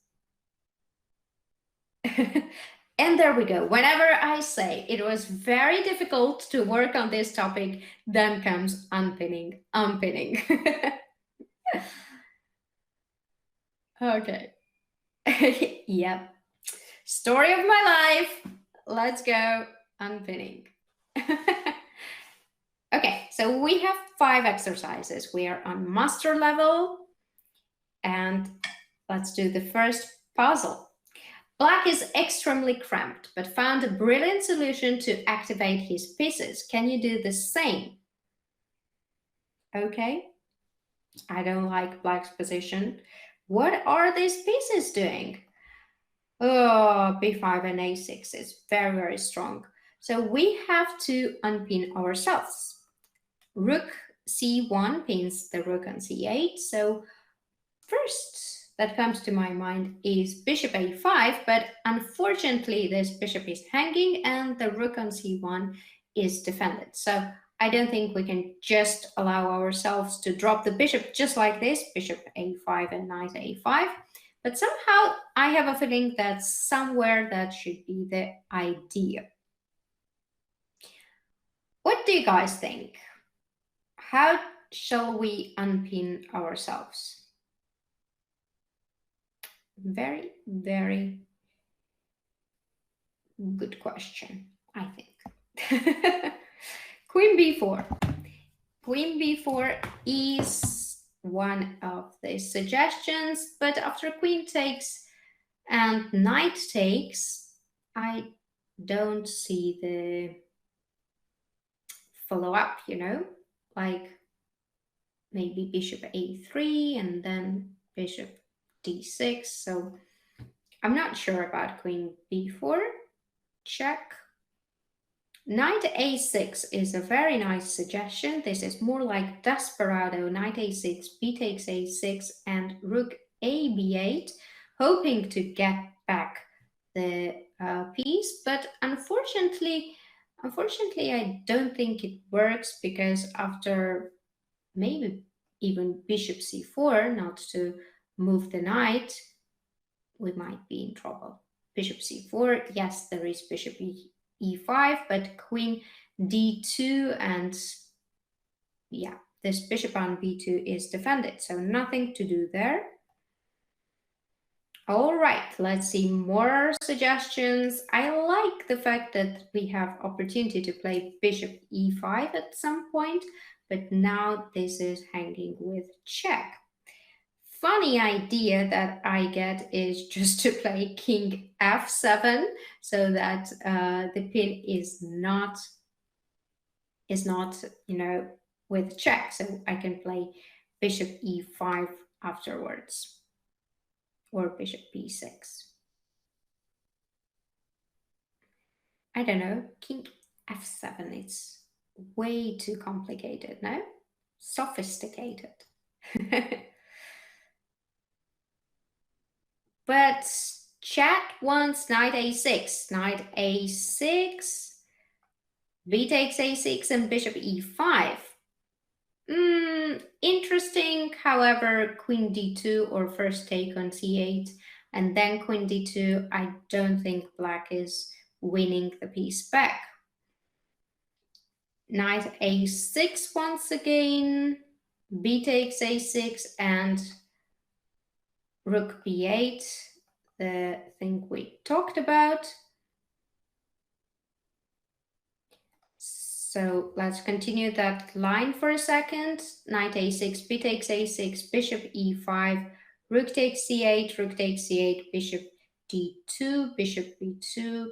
And there we go. Whenever I say it was very difficult to work on this topic, then comes unpinning, unpinning. Okay. Yep. Story of my life. Let's go unpinning. Okay, so we have 5 exercises. We are on master level. And let's do the first puzzle. Black is extremely cramped, but found a brilliant solution to activate his pieces. Can you do the same? Okay. I don't like black's position. What are these pieces doing? Oh, b5 and a6 is very, very strong. So we have to unpin ourselves. Rook c1 pins the rook on c8. So first that comes to my mind is bishop a5, but unfortunately this bishop is hanging and the rook on c1 is defended. So I don't think we can just allow ourselves to drop the bishop just like this, bishop a5 and knight a5. But somehow I have a feeling that somewhere that should be the idea. What do you guys think? How shall we unpin ourselves? Very, very good question, I think. Queen b4. Queen b4 is one of the suggestions, but after queen takes and knight takes, I don't see the follow-up, like maybe bishop a3 and then bishop d6. So I'm not sure about queen b4. Check. Knight a6 is a very nice suggestion. This is more like desperado. Knight a6, b takes a6, and rook a b8, hoping to get back the piece. But unfortunately, I don't think it works, because after maybe even bishop c4, not to move the knight, we might be in trouble. Bishop c4, yes, there is bishop e5, but queen d2, and yeah, this bishop on b2 is defended, so nothing to do there. All right, let's see more suggestions. I like the fact that we have opportunity to play bishop e5 at some point, but now this is hanging with check. Funny idea that I get is just to play king f7 so that the pin is not, with check. So I can play bishop e5 afterwards, or bishop b6. I don't know, king f7, it's way too complicated, no? Sophisticated. But chat wants knight a6, knight a6, b takes a6, and bishop e5. Interesting, however, queen d2 or first take on c8 and then queen d2, I don't think black is winning the piece back. Knight a6 once again, b takes a6, and rook b8, the thing we talked about. So let's continue that line for a second. Knight a6, b takes a6, bishop e5, rook takes c8, rook takes c8, bishop d2, bishop b2,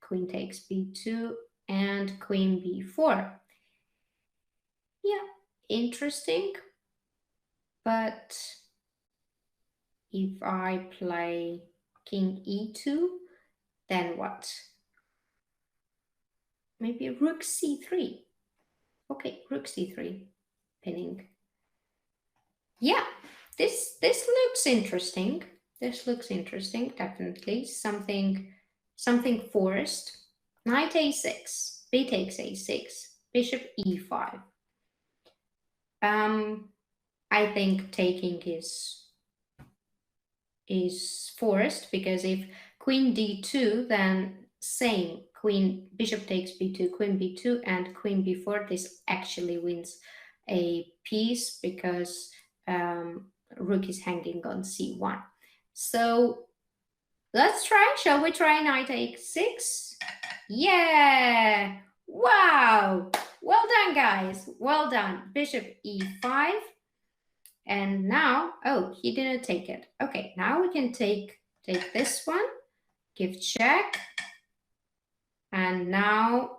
queen takes b2, and queen b4. Yeah, interesting. But if I play king e2, then what? Maybe rook c3. Okay, rook c3, pinning. Yeah, this looks interesting. This looks interesting, definitely. Something forced. Knight a6, b takes a6, bishop e5. I think taking is forced, because if queen d2, then same, bishop takes b2, queen b2, and queen b4. This actually wins a piece because rook is hanging on c1. So let's try. Shall we try knight a6? Yeah! Wow! Well done, guys. Well done. Bishop e5. And now, oh, he didn't take it. Okay, now we can take this one, give check, and now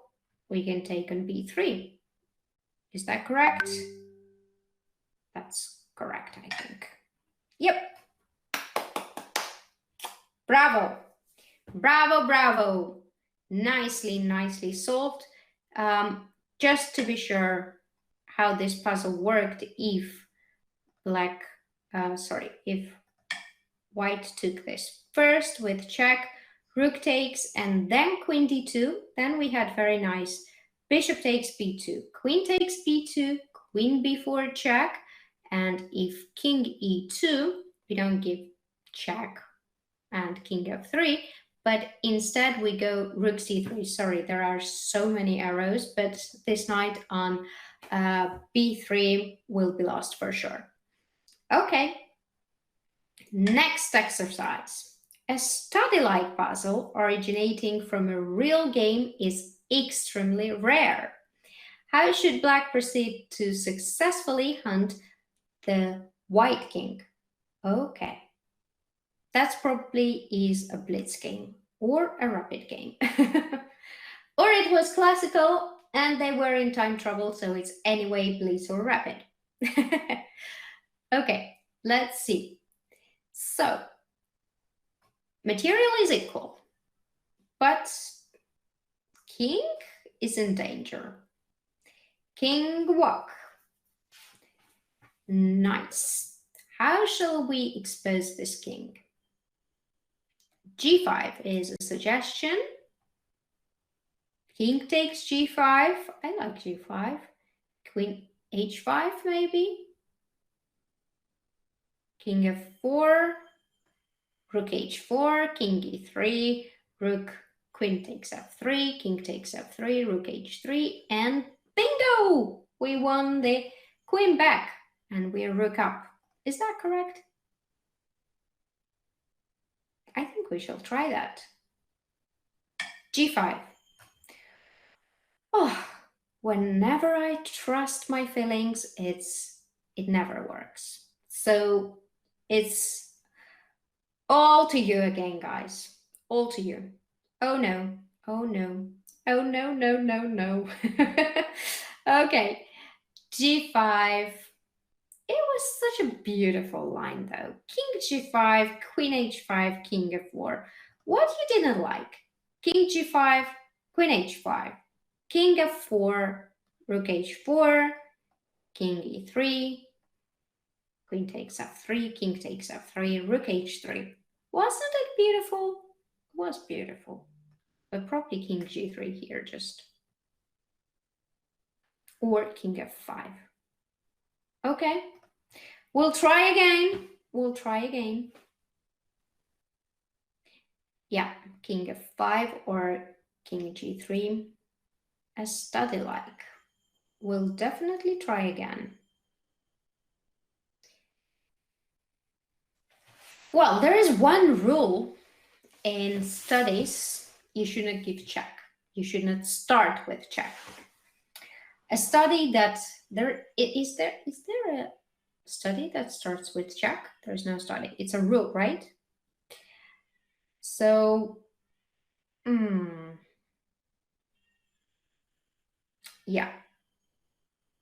we can take on b3. Is that correct? That's correct, I think. Yep. Bravo. Bravo, bravo. Nicely solved. Just to be sure how this puzzle worked, if if white took this first with check, rook takes, and then queen d2, then we had very nice bishop takes b2, queen takes b2, queen b4 check, and if king e2, we don't give check and king f3, but instead we go rook c3. Sorry, there are so many arrows, but this knight on b3 will be lost for sure. Okay, next exercise. A study-like puzzle originating from a real game is extremely rare. How should black proceed to successfully hunt the white king? Okay, that's probably is a blitz game or a rapid game. Or it was classical and they were in time trouble, so it's anyway blitz or rapid. Okay, let's see. So, material is equal, but king is in danger. King walk. Nice. How shall we expose this king? g5 is a suggestion. King takes g5. I like g5. Queen h5 maybe. King f4. Rook h4. King e3. Rook, queen takes f3. King takes f3. Rook h3. And bingo! We won the queen back and we're rook up. Is that correct? I think we shall try that. G5. Oh, whenever I trust my feelings, it never works. So it's all to you again, guys. All to you. Oh no. Oh no. Oh no, no, no, no. Okay. G5. It was such a beautiful line though. King G5, Queen H5, King F4. What you didn't like? King G5, Queen H5, King F4, Rook H4, King E3, Queen takes F3, King takes F3, Rook H3. Wasn't it beautiful? It was beautiful. But probably King G3 here just. Or King F5. Okay. We'll try again. We'll try again. Yeah, King F5 or King G3. A study like. We'll definitely try again. Well, there is one rule in studies. You should not give check. You should not start with check. A study that is there a study that starts with check? There's no study. It's a rule, right? So, yeah.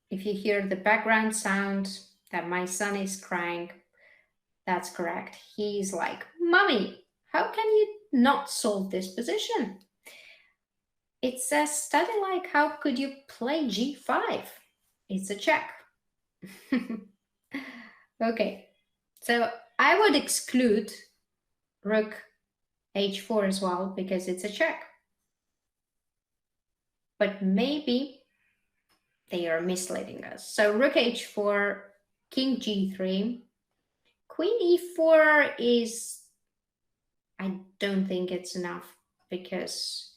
If you hear the background sound that my son is crying, that's correct. He's like, Mommy, how can you not solve this position? It says study like, how could you play G5? It's a check. Okay, so I would exclude Rook H4 as well because it's a check. But maybe they are misleading us. So Rook H4, King G3, Queen E4 is, I don't think it's enough because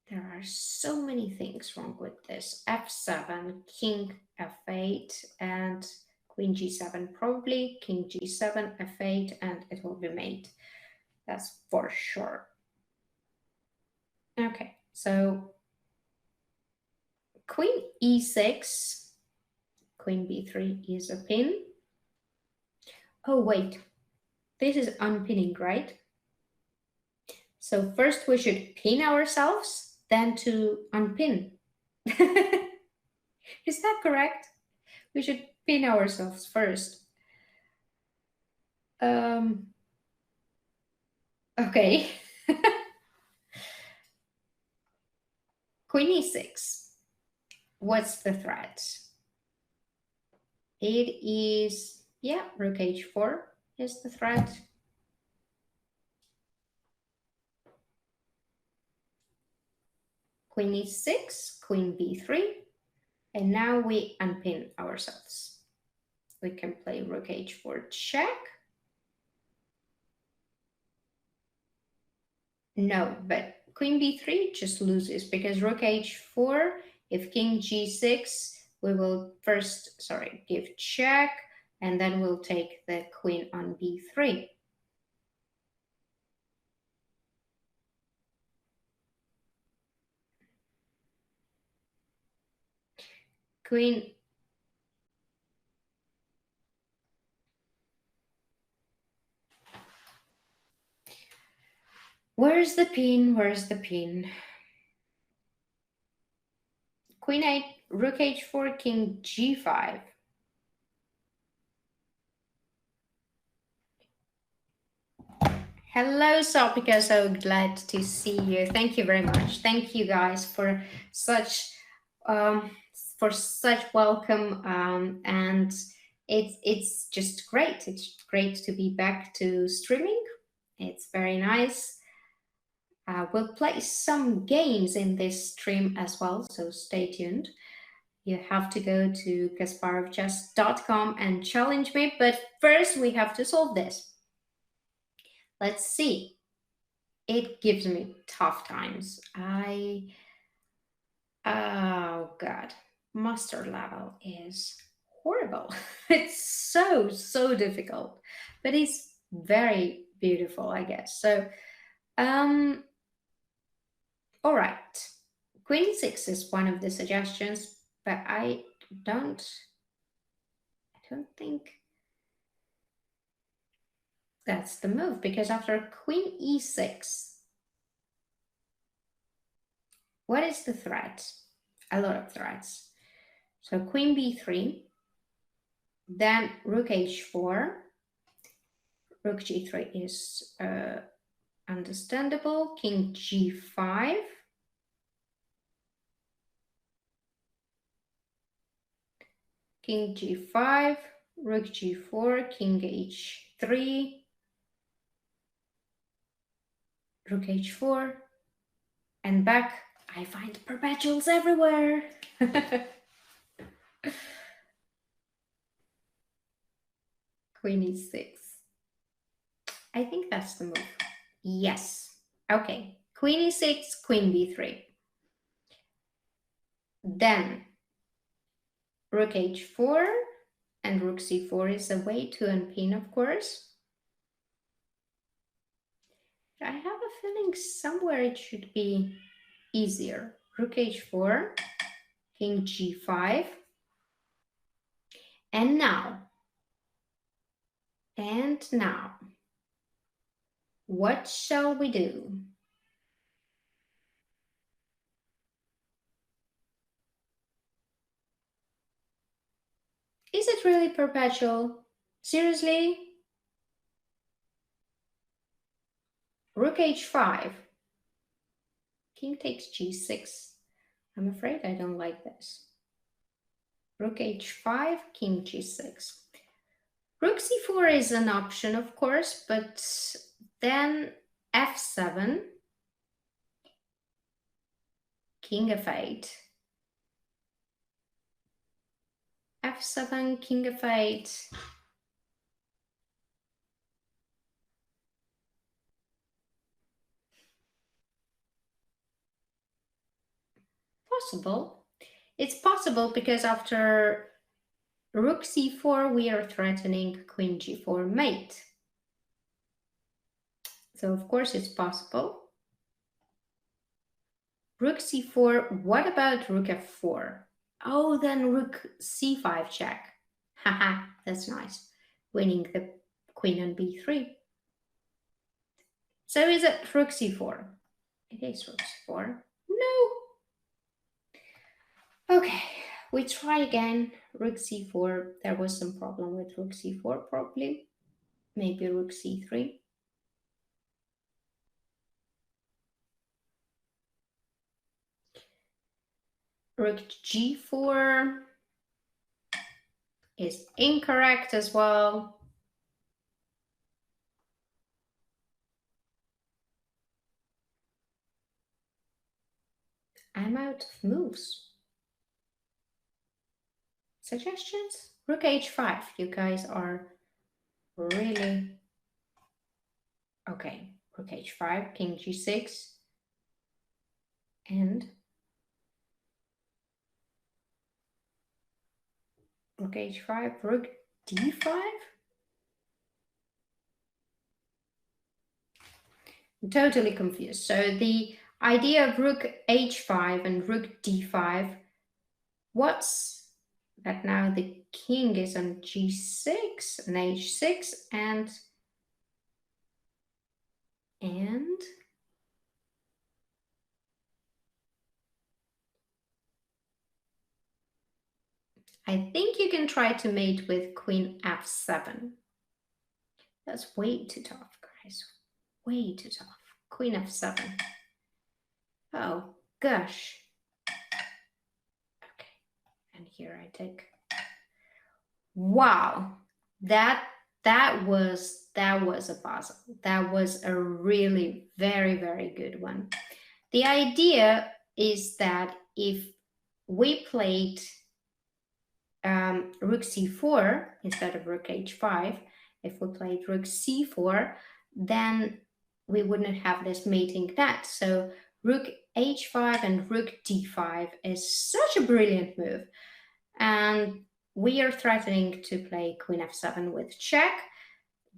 there are so many things wrong with this. F7, King F8, and Queen G7, probably King G7, F8, and it will be mate. That's for sure. Okay, so Queen E6, Queen B3 is a pin. Oh, wait, this is unpinning, right? So first we should pin ourselves, then to unpin. Is that correct? We should pin ourselves first. Okay. Queen E6. What's the threat? It is, yeah, Rook H4 is the threat. Queen E6, Queen B3, and now we unpin ourselves. We can play Rook H4 check. No, but Queen B3 just loses because Rook H4, if King G6, we will first, give check, and then we'll take the Queen on B3. Queen. Where's the pin? Where's the pin? Queen 8, Rook H4, King G5. Hello, Sopiko. So glad to see you. Thank you very much. Thank you guys for such welcome. And it's just great. It's great to be back to streaming. It's very nice. We'll play some games in this stream as well, so stay tuned. You have to go to kasparovchess.com and challenge me, but first we have to solve this. Let's see. It gives me tough times. Oh God, master level is horrible. It's so difficult, but it's very, beautiful, I guess. So, all right. Queen e6 is one of the suggestions, but I don't think that's the move, because after Queen e6, what is the threat? A lot of threats. So Queen b3, then Rook h4, Rook g3 is understandable, King g5, King g5, Rook g4, King h3, Rook h4, and back. I find perpetuals everywhere. Queen e6. I think that's the move. Yes. Okay. Queen e6, Queen b3. Then Rook h4 and Rook c4 is a way to unpin, of course. I have a feeling somewhere it should be easier. Rook h4, King g5. And now, what shall we do? Is it really perpetual? Seriously? Rook h5. King takes g6. I'm afraid I don't like this. Rook h5, King g6. Rook c4 is an option, of course, but then f7, King f8. f7, King f8. Possible. It's possible because after Rook c4, we are threatening Queen g4 mate. So of course it's possible. Rook c4, what about Rook f4? Oh, then Rook c5 check. Haha, that's nice. Winning the Queen on b3. So is it Rook c4? It is Rook c4. No. Okay, we try again. Rook c4. There was some problem with Rook c4 probably. Maybe Rook c3. Rook g4 is incorrect as well. I'm out of moves. Suggestions? Rook h5. You guys are really... Okay, Rook h5, King g6, and Rook h5, Rook d5? I'm totally confused. So the idea of Rook h5 and Rook d5, what's that now? The king is on g6 and h6 and I think you can try to mate with Queen f7. That's way too tough, guys. Way too tough. Queen f7. Oh, gosh. Okay. And here I take... Wow. That was a puzzle. That was a really very, very good one. The idea is that if we played Rook c4 instead of Rook h5, if we played Rook c4, then we wouldn't have this mating that. So Rook h5 and Rook d5 is such a brilliant move. And we are threatening to play Queen f7 with check.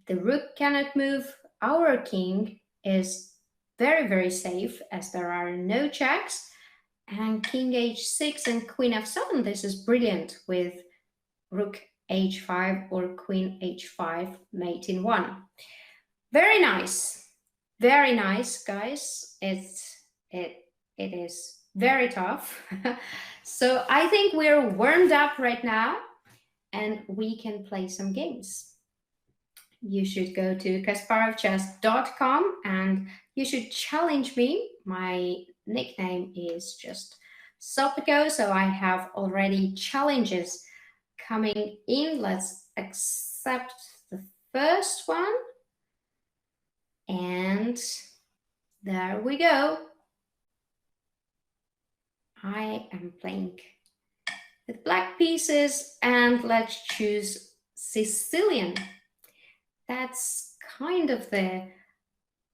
The rook cannot move, our king is very, very safe as there are no checks. And king h6 and queen f7, this is brilliant with rook h5 or queen h5, mate in 1. Very nice. Very nice, guys. It is very tough. So I think we're warmed up right now and we can play some games. You should go to kasparovchess.com and you should challenge me. My nickname is just Sopiko, so I have already challenges coming in. Let's accept the first one. And there we go. I am playing with black pieces and let's choose Sicilian. That's kind of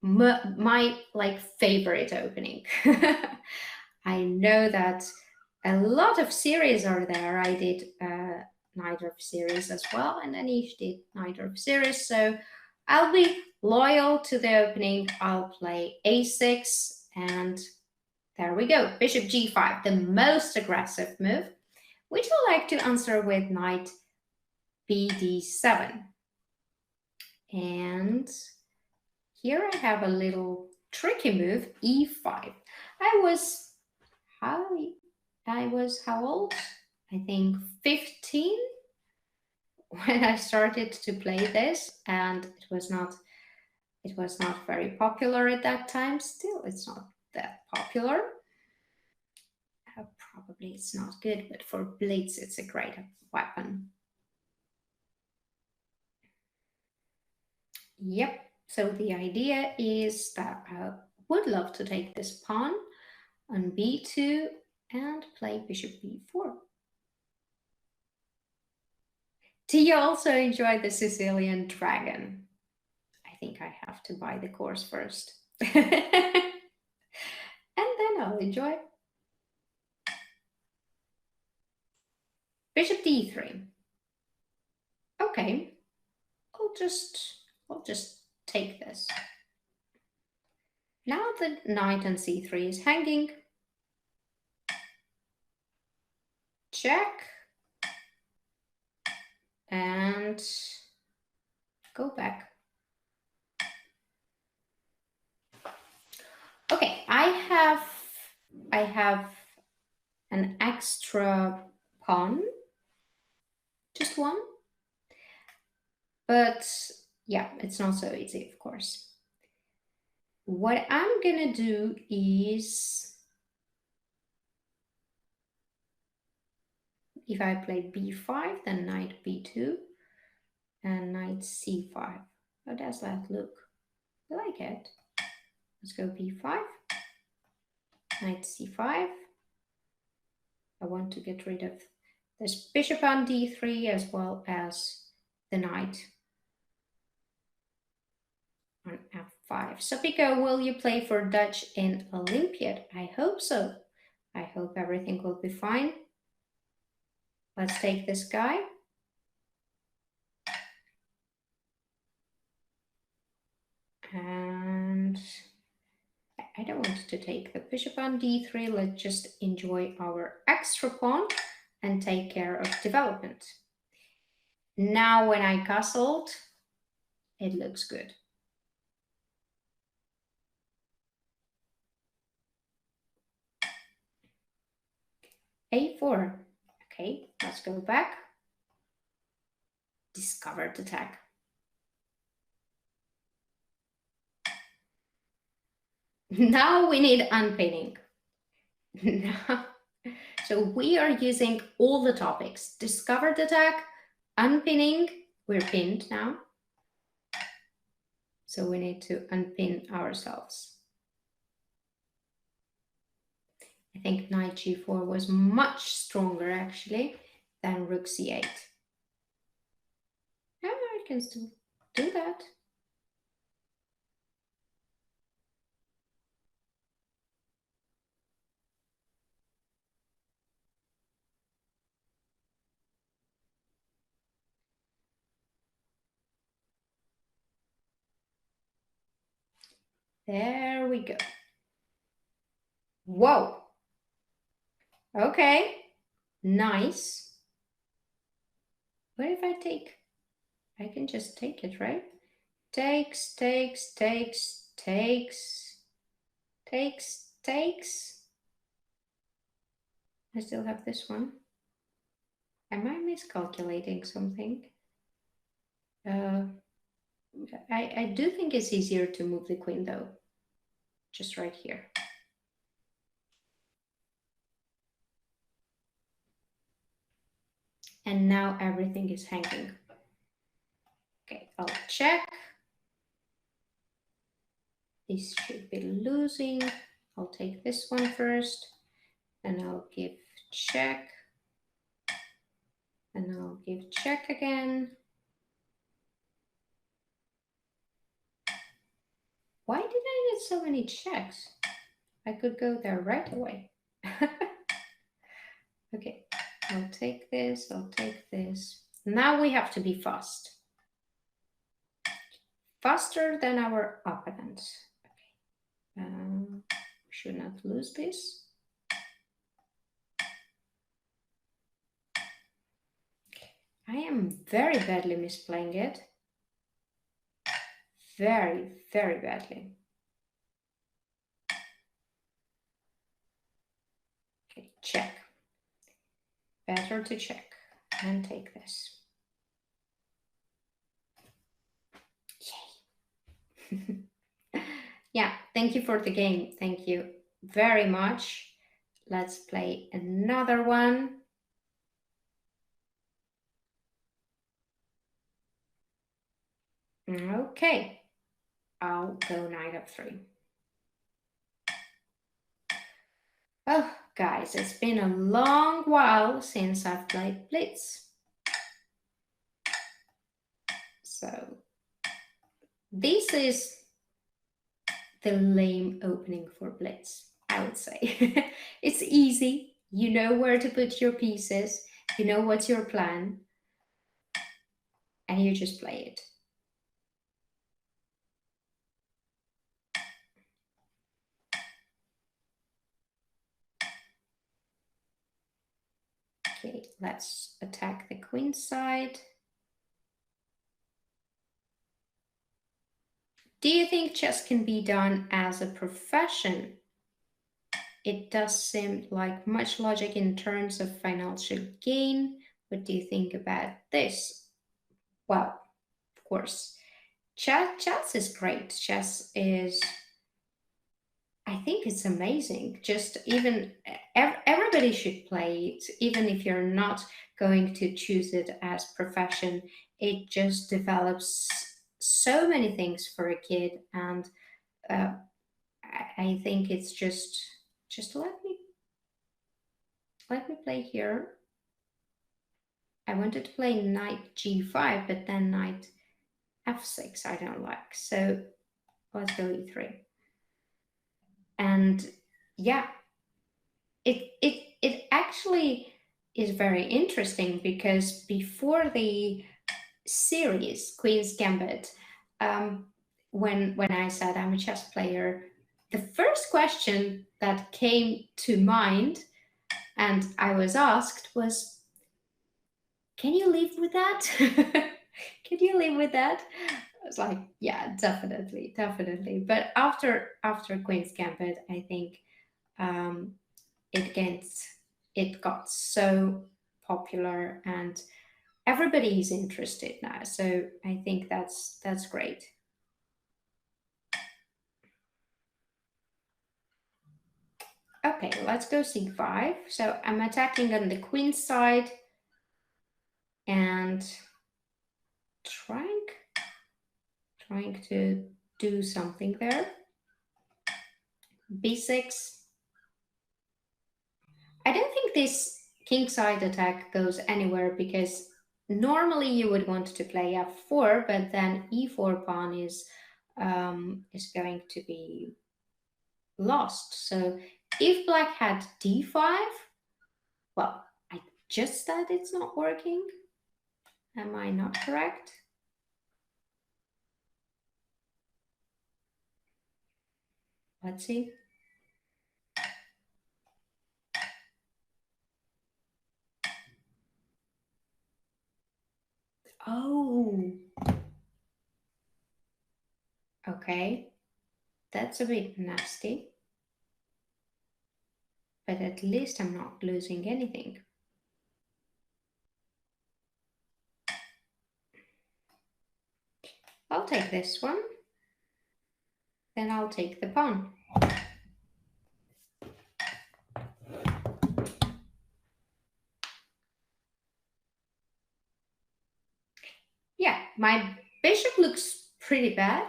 my like favorite opening. I know that a lot of series are there. I did neither of series as well, and then each did neither of series. So I'll be loyal to the opening. I'll play a6 and there we go. Bishop g5, the most aggressive move, which I like to answer with knight bd7. And here I have a little tricky move, e5. I was how old? I think 15 when I started to play this, and it was not very popular at that time. Still, it's not that popular. Probably it's not good, but for blitz, it's a great weapon. Yep, so the idea is that I would love to take this pawn on b2 and play bishop b4. Do you also enjoy the Sicilian dragon? I think I have to buy the course first. And then I'll enjoy. Bishop d3. Okay, I'll just take this. Now the knight on c3 is hanging. Check. And go back. Okay, I have an extra pawn, just one. But yeah, it's not so easy, of course. What I'm gonna do is, if I play b5, then knight b2 and knight c5. How does that look? I like it. Let's go b5, knight c5. I want to get rid of this bishop on d3 as well as the knight on f5. Sopiko, will you play for Dutch in Olympiad? I hope so. I hope everything will be fine. Let's take this guy. And I don't want to take the bishop on d3. Let's just enjoy our extra pawn and take care of development. Now when I castled, it looks good. a4. Okay, let's go back. Discovered attack. Now we need unpinning. So we are using all the topics. Discovered attack, unpinning. We're pinned now. So we need to unpin ourselves. I think knight g4 was much stronger actually than rook c8. Yeah, I can still do that. There we go. Whoa. Okay. Nice. What if I take? I can just take it, right? Takes, takes, takes, takes, takes, takes. I still have this one. Am I miscalculating something? I do think it's easier to move the queen though. Just right here. And now everything is hanging. Okay, I'll check. This should be losing. I'll take this one first, and I'll give check. And I'll give check again. Why did I get so many checks? I could go there right away. Okay, I'll take this, I'll take this. Now we have to be fast. Faster than our opponent. Okay. We should not lose this. I am very badly misplaying it. Very, very badly. Okay, check. Better to check and take this. Yay. Yeah, thank you for the game. Thank you very much. Let's play another one. Okay, I'll go knight f3. Oh, guys, it's been a long while since I've played Blitz. So this is the lame opening for Blitz, I would say. It's easy. You know where to put your pieces. You know what's your plan. And you just play it. Okay, let's attack the queen side. Do you think chess can be done as a profession? It does seem like much logic in terms of financial gain. What do you think about this? Well, of course, chess is great. Chess is, I think it's amazing. Just even everybody should play it, even if you're not going to choose it as profession. It just develops so many things for a kid, and I think it's just let me play here. I wanted to play knight g5, but then knight f6 I don't like. So let's go e3. And yeah, it actually is very interesting because before the series Queen's Gambit, when I said I'm a chess player, the first question that came to mind and I was asked was, can you live with that? Can you live with that? I was like, yeah, definitely, definitely. But after Queen's Gambit, I think it got so popular and everybody is interested now. So I think that's great. Okay, let's go c5. So I'm attacking on the queen side and trying to do something there. b6. I don't think this kingside attack goes anywhere because normally you would want to play f4, but then e4 pawn is going to be lost. So if black had d5, well, I just said it's not working. Am I not correct? Let's see. Oh. Okay. That's a bit nasty. But at least I'm not losing anything. I'll take this one. Then I'll take the pawn. Yeah, my bishop looks pretty bad,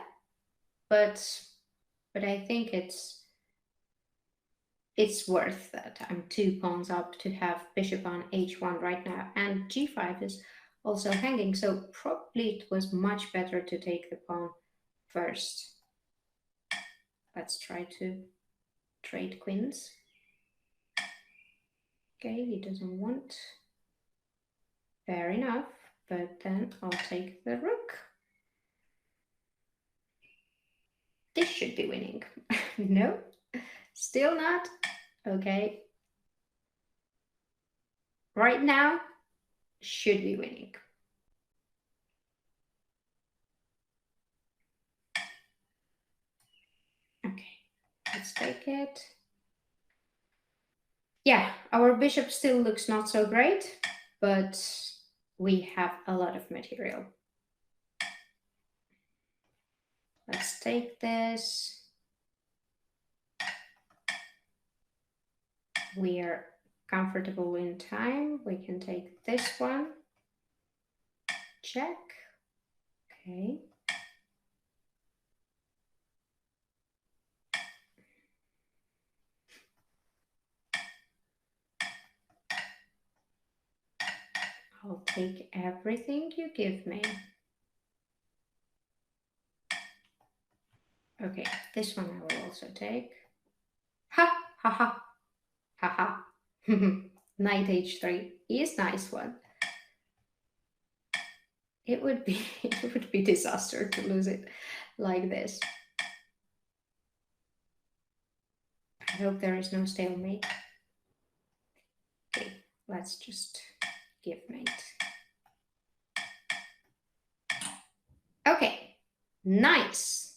but I think it's worth that. I'm 2 pawns up to have bishop on h1 right now, and g5 is also hanging, so probably it was much better to take the pawn first. Let's try to trade queens. Okay, he doesn't want. Fair enough, but then I'll take the rook. This should be winning. No, still not. Okay. Right now, should be winning. Okay, let's take it. Yeah, our bishop still looks not so great, but we have a lot of material. Let's take this. We are comfortable in time. We can take this one. Check. Okay. I'll take everything you give me. Okay, this one I will also take. Ha ha ha ha ha. Knight h3 is nice one. It would be disaster to lose it like this. I hope there is no stalemate. Okay, let's just give mate. Okay, nice.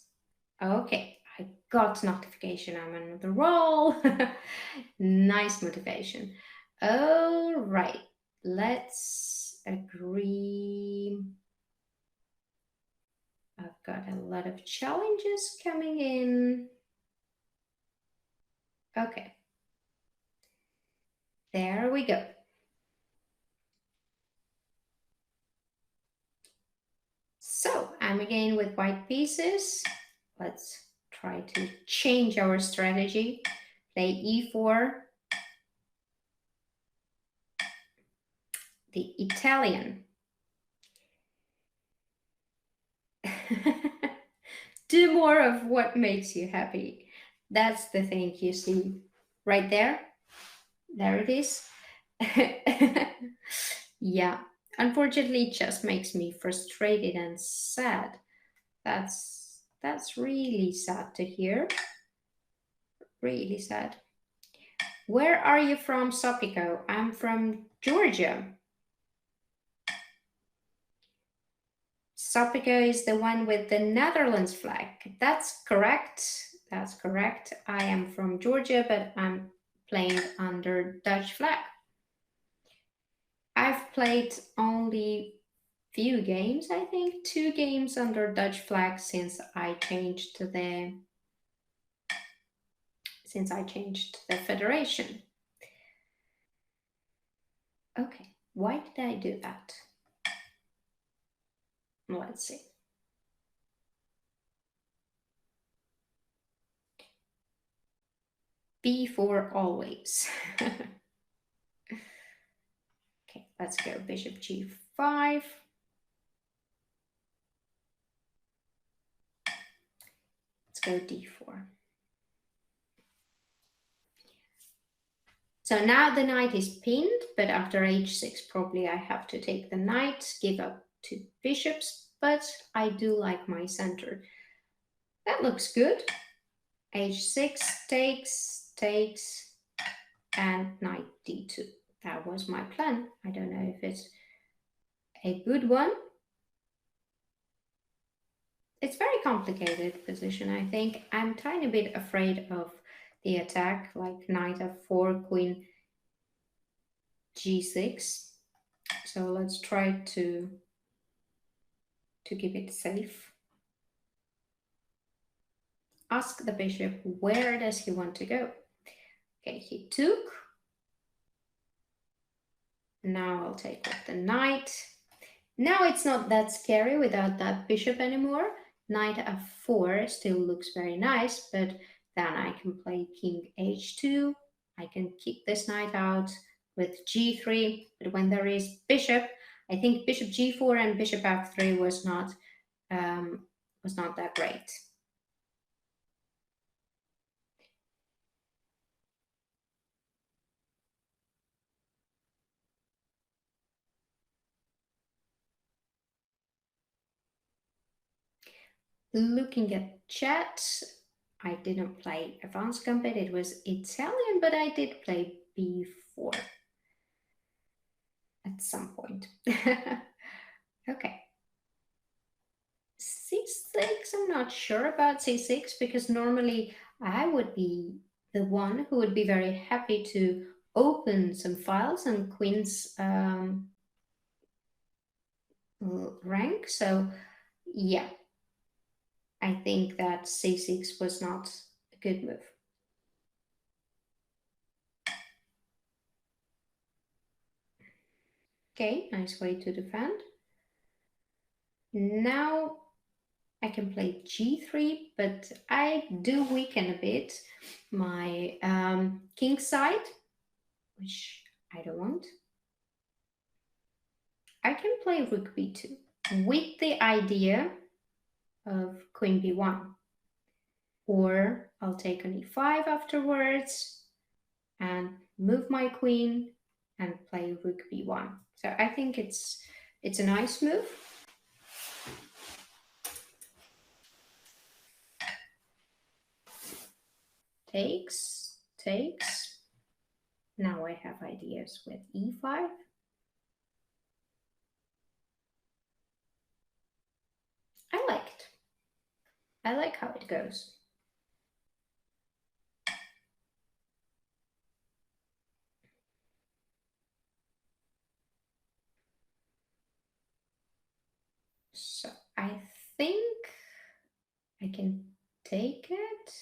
Okay, I got notification I'm on the roll. Nice motivation. All right, let's agree. I've got a lot of challenges coming in. Okay. There we go. So I'm again with white pieces. Let's try to change our strategy. Play e4. The Italian. Do more of what makes you happy. That's the thing you see right there. There it is. Yeah, unfortunately, it just makes me frustrated and sad. That's really sad to hear. Really sad. Where are you from, Sopiko? I'm from Georgia. Sopiko is the one with the Netherlands flag. That's correct. That's correct. I am from Georgia, but I'm playing under Dutch flag. I've played only few games, I think 2 games under Dutch flag since I changed the federation. Okay, why did I do that? Let's see. B4 always. Okay, let's go bishop g5. Let's go d4. So now the knight is pinned, but after h6 probably I have to take the knight, give up 2 bishops, but I do like my center. That looks good. h6 takes, and knight d2. That was my plan. I don't know if it's a good one. It's very complicated position, I think. I'm a tiny bit afraid of the attack, like knight f4, queen g6. So let's try to keep it safe. Ask the bishop, where does he want to go? Okay, he took. Now I'll take with the knight. Now it's not that scary without that bishop anymore. Knight f4 still looks very nice, but then I can play king h2. I can kick this knight out with g3, but when there is bishop, I think bishop g4 and bishop f3 was not that great. Looking at chat, I didn't play advanced gambit, it was Italian, but I did play b4 at some point. Okay. c6, I'm not sure about c6 because normally I would be the one who would be very happy to open some files and queen's rank. So yeah, I think that c6 was not a good move. Okay, nice way to defend. Now I can play g3, but I do weaken a bit my king side, which I don't want. I can play rook b2 with the idea of queen b1. Or I'll take an e5 afterwards and move my queen and play rook b1. So I think it's a nice move. Takes. Now I have ideas with e5. I like how it goes. So I think I can take it.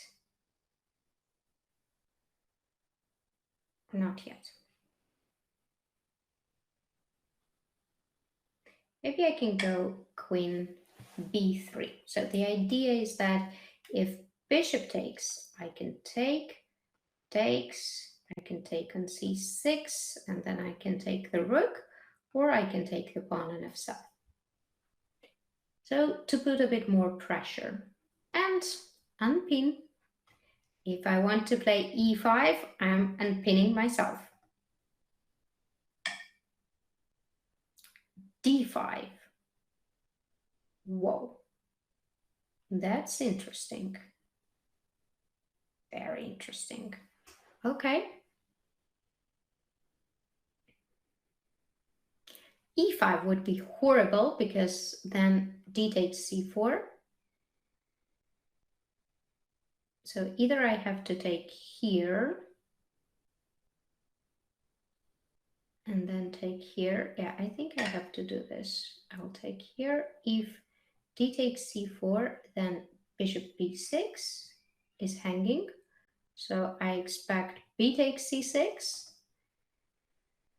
Not yet. Maybe I can go queen b3. So the idea is that if bishop takes, I can takes, I can take on c6, and then I can take the rook, or I can take the pawn on f7. So to put a bit more pressure and unpin. If I want to play e5, I'm unpinning myself. d5. Whoa, that's interesting. Very interesting. Okay. e5 would be horrible because then d takes c4. So either I have to take here and then take here. Yeah, I think I have to do this. I'll take here. If d takes c4, then bishop b6 is hanging. So I expect b takes c6.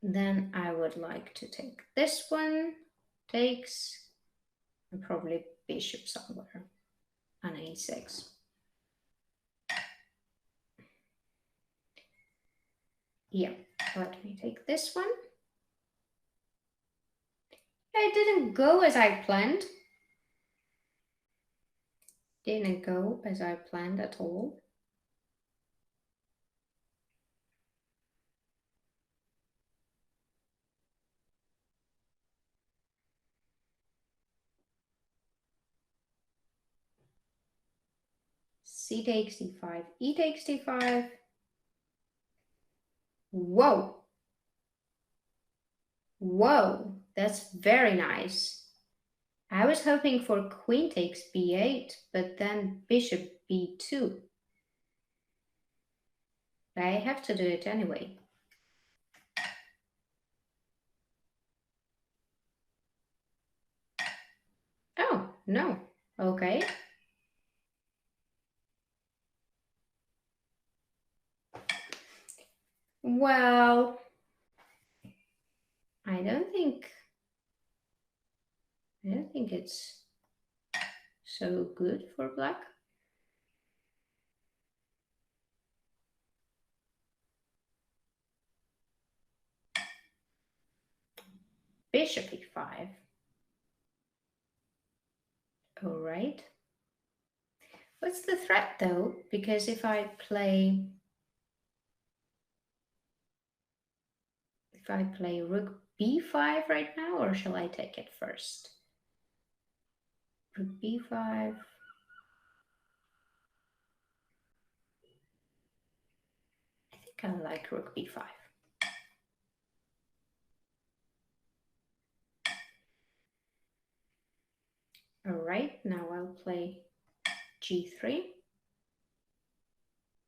Then I would like to take this one, takes, and probably bishop somewhere on a6. Yeah, let me take this one. It didn't go as I planned. Didn't go as I planned at all. c takes d5, e takes d5. Whoa. Whoa, that's very nice. I was hoping for queen takes b8, but then bishop b2. I have to do it anyway. Oh, no. Okay. Well, I don't think it's so good for black. Bishop e5. All right. What's the threat though? Because if I play rook b5 right now, or shall I take it first? Rook b5. I think I like rook b5. All right, now I'll play g3.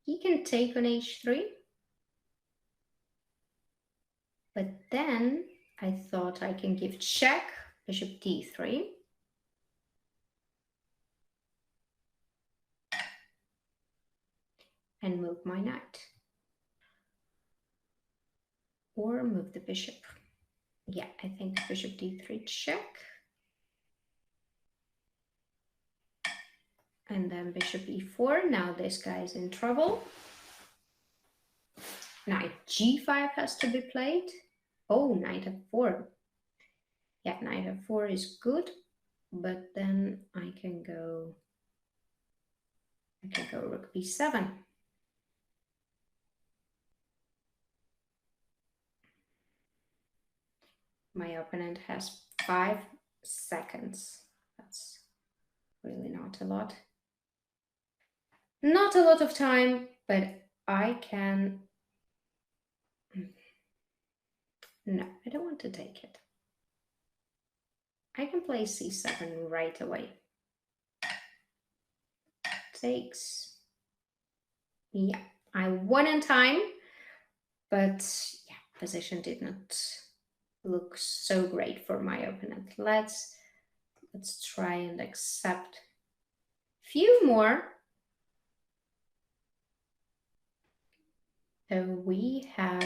He can take on h3. But then I thought I can give check, bishop d3. And move my knight. Or move the bishop. Yeah, I think bishop d3 check. And then bishop e4. Now this guy's in trouble. Knight g5 has to be played. Oh, knight f4. Yeah, knight f4 is good, but then I can go rook b7. My opponent has 5 seconds. That's really not a lot. Not a lot of time, but I can... No, I don't want to take it. I can play c7 right away. Takes. Yeah, I won in time, but yeah, position did not look so great for my opponent. Let's try and accept few more. So we have,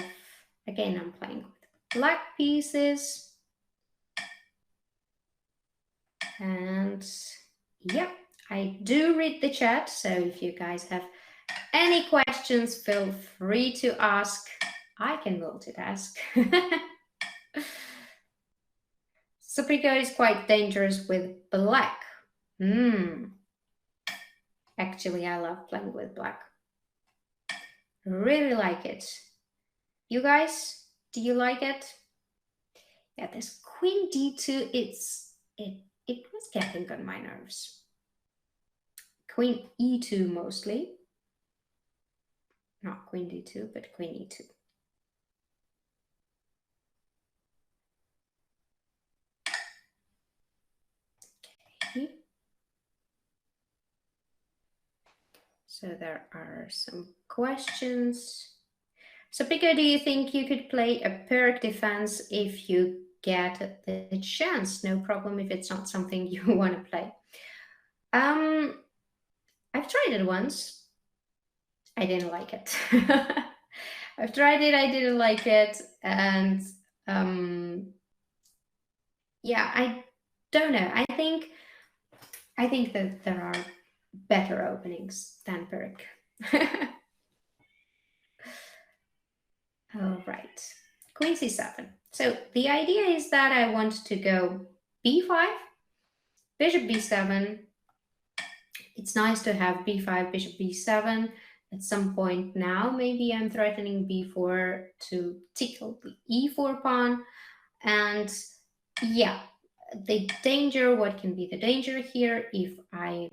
again, I'm playing with black pieces. And yeah, I do read the chat. So if you guys have any questions, feel free to ask. I can multitask. Sopiko is quite dangerous with black. Actually, I love playing with black. Really like it. You guys, do you like it? Yeah, this queen d2, it was getting on my nerves. Queen e2 mostly. Not queen d2, but queen e2. Okay. So there are some questions. So Pico, do you think you could play a Pyrrhic defense if you get the chance? No problem if it's not something you want to play. I've tried it once. I didn't like it. I've tried it, I didn't like it. And yeah, I don't know. I think that there are better openings than Pyrrhic. All right, queen c7. So the idea is that I want to go b5, bishop b7. It's nice to have b5, bishop b7 at some point now. Maybe I'm threatening b4 to tickle the e4 pawn. And yeah, the danger, what can be the danger here if I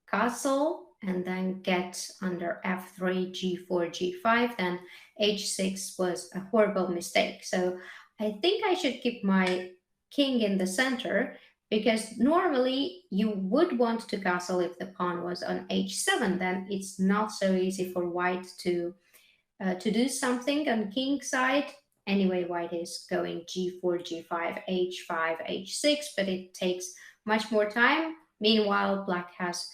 castle and then get under f3, g4, g5, then h6 was a horrible mistake. So I think I should keep my king in the center, because normally you would want to castle if the pawn was on h7. Then it's not so easy for white to do something on king side. Anyway, white is going g4, g5, h5, h6, but it takes much more time. Meanwhile, black has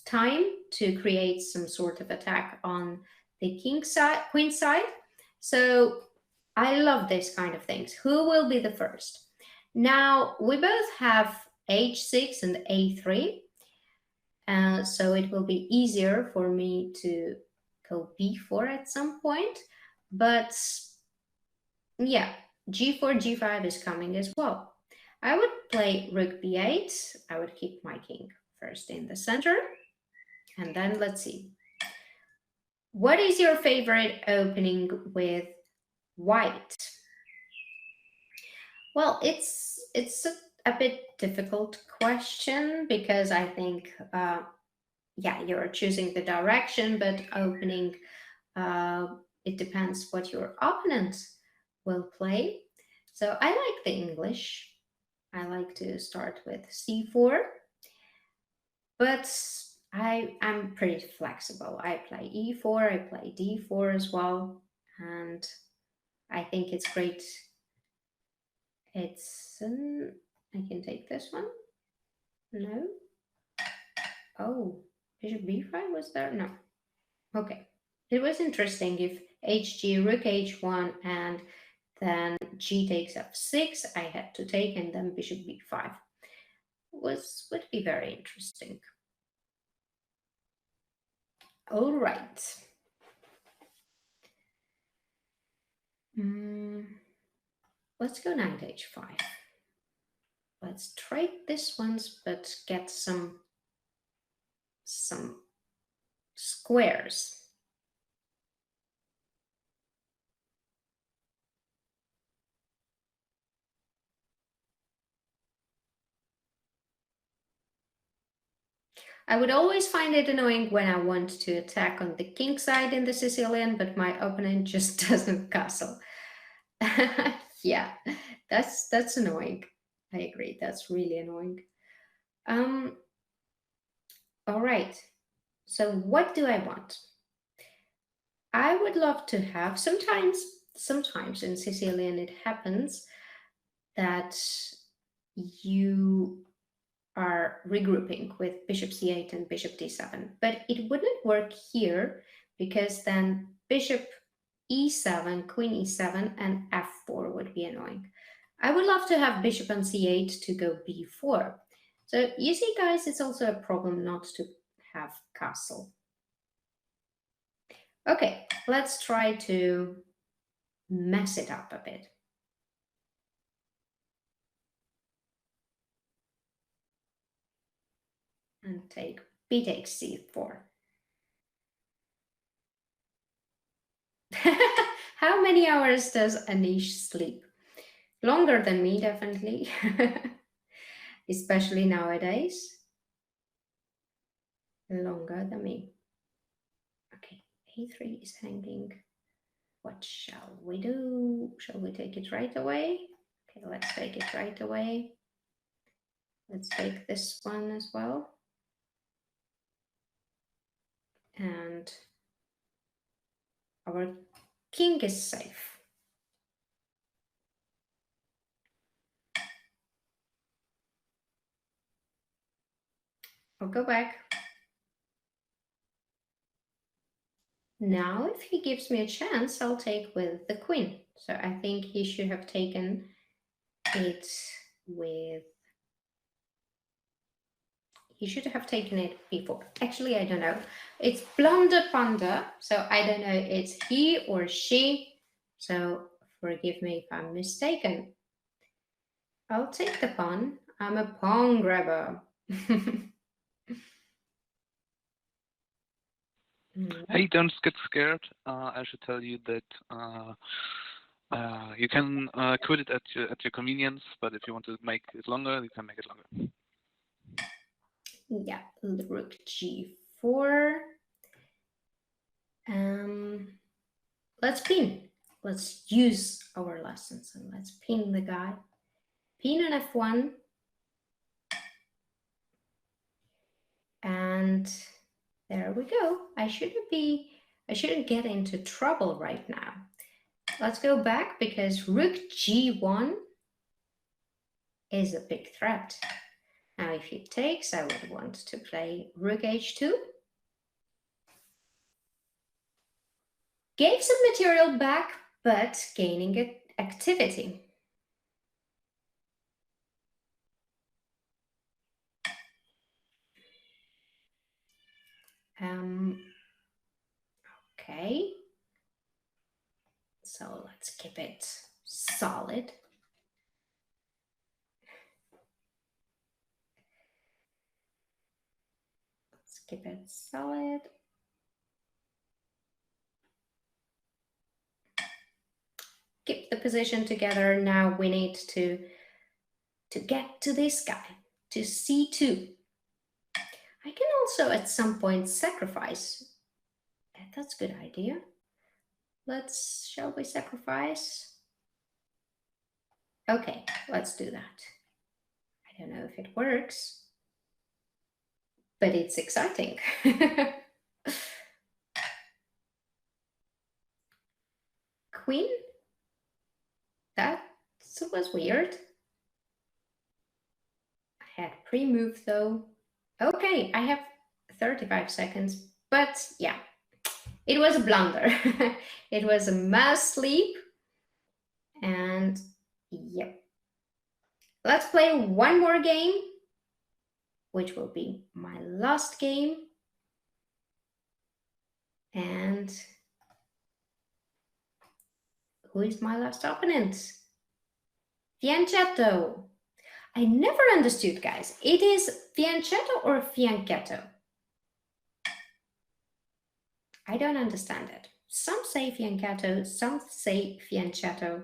time to create some sort of attack on the king side, queen side. So I love this kind of things. Who will be the first? Now, we both have h6 and a3, so it will be easier for me to go b4 at some point, but yeah, g4, g5 is coming as well. I would play rook b8. I would keep my king first in the center, and then let's see. What is your favorite opening with white? Well, it's a bit difficult question, because I think yeah, you're choosing the direction, but opening, it depends what your opponent will play. So I like the English. I like to start with c4, but I'm pretty flexible. I play e4, I play d4 as well, and I think it's great. It's I can take this one. No. Oh, bishop b5 was there? No. Okay. It was interesting if hg, rook h1, and then g takes f6, I had to take, and then bishop b5 would be very interesting. All right. Let's go knight h5. Let's trade this ones, but get some squares. I would always find it annoying when I want to attack on the king side in the Sicilian, but my opponent just doesn't castle. Yeah, that's annoying. I agree, that's really annoying. All right, so what do I want? I would love to have, sometimes in Sicilian it happens that you are regrouping with bishop c8 and bishop d7, but it wouldn't work here, because then bishop e7, queen e7, and f4 would be annoying. I would love to have bishop on c8 to go b4. So you see, guys, it's also a problem not to have castle. Okay, let's try to mess it up a bit. And take b takes c4. How many hours does Anish sleep? Longer than me, definitely. Especially nowadays. Longer than me. Okay, a3 is hanging. What shall we do? Shall we take it right away? Okay, let's take it right away. Let's take this one as well. And our king is safe. I'll go back. Now, if he gives me a chance, I'll take with the queen. So I think he should have taken it with... He should have taken it before. Actually, I don't know. It's Blunder Panda, so I don't know it's he or she. So forgive me if I'm mistaken. I'll take the pawn. I'm a pawn grabber. Hey, don't get scared. I should tell you that you can quit it at your convenience, but if you want to make it longer, you can make it longer. Yeah, rook g4. Let's pin. Let's use our lessons and let's pin the guy. Pin on f1. And there we go. I shouldn't get into trouble right now. Let's go back because rook g1 is a big threat. Now if he takes, I would want to play rook h2. Gave some material back, but gaining activity. Okay. So let's keep it solid. Let's keep it solid. Keep the position together. Now we need to get to this guy, to c2. I can also at some point sacrifice. That's a good idea. Shall we sacrifice? Okay, let's do that. I don't know if it works, but it's exciting. Queen? That was weird. I had pre-move though. Okay, I have 35 seconds, but yeah, it was a blunder. It was a mouse sleep. And yep. Let's play one more game, which will be my last game. And who is my last opponent? Fianchetto. I never understood, guys. It is fianchetto or fianchetto? I don't understand it. Some say fianchetto, some say fianchetto.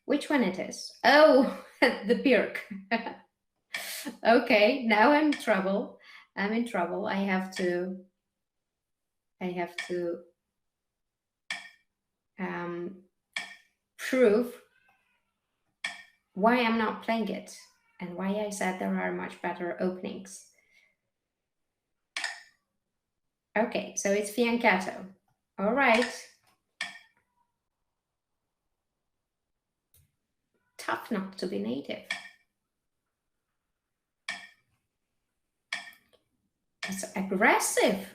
Which one it is? Oh, the Birk. Okay, now I'm in trouble. I'm in trouble. I have to prove why I'm not playing it and why I said there are much better openings. Okay, so it's fianchetto. All right. Tough not to be native. It's aggressive.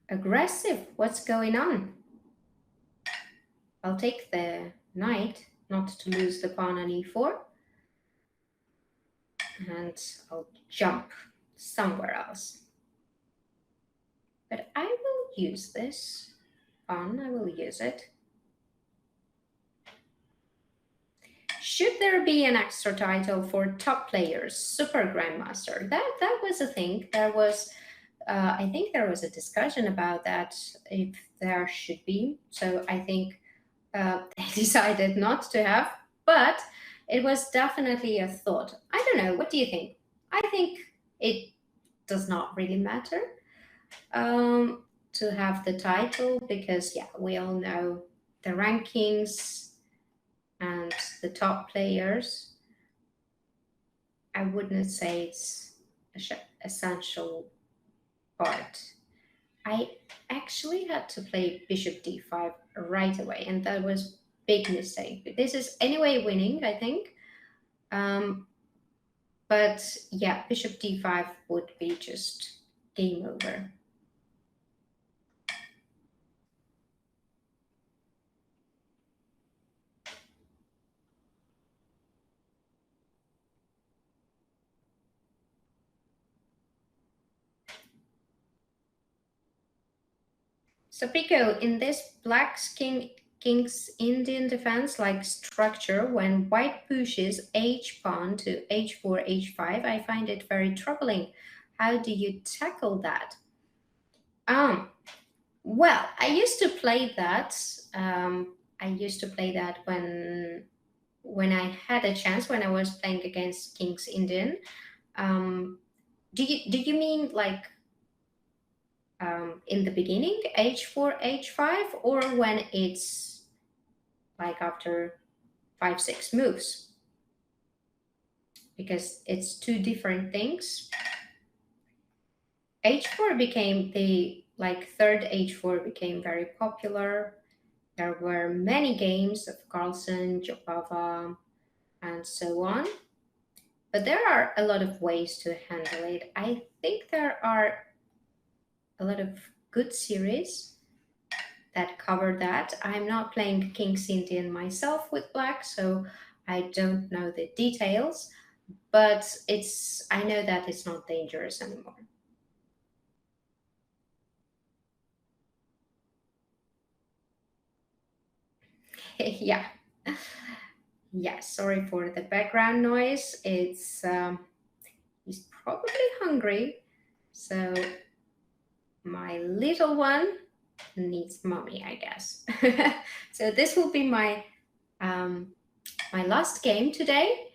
Aggressive. What's going on? I'll take the knight, not to lose the pawn on e4. And I'll jump somewhere else. But I will use this pawn. I will use it. Should there be an extra title for top players, Super Grandmaster? That was a thing. There was, I think there was a discussion about that, if there should be. So I think they decided not to have, but it was definitely a thought. I don't know. What do you think? I think it does not really matter to have the title because, yeah, we all know the rankings and the top players. I wouldn't say it's an essential part. I actually had to play bishop d5 right away, and that was a big mistake. This is anyway winning, I think. But yeah, bishop d5 would be just game over. Sopiko, in this black's king's Indian defense like structure, when white pushes h pawn to h4, h5, I find it very troubling. How do you tackle that? Well, I used to play that. When I had a chance, when I was playing against King's Indian. Do you mean like in the beginning, h4, h5, or when it's like after 5-6 moves? Because it's two different things. h4 became the third h4 became very popular. There were many games of Carlsen, Jopava, and so on. But there are a lot of ways to handle it. I think there are a lot of good series that cover that. I'm not playing King's Indian myself with black, so I don't know the details, but I know that it's not dangerous anymore. Yeah. Yeah, sorry for the background noise. He's probably hungry, so my little one needs mommy, I guess. So this will be my my last game today,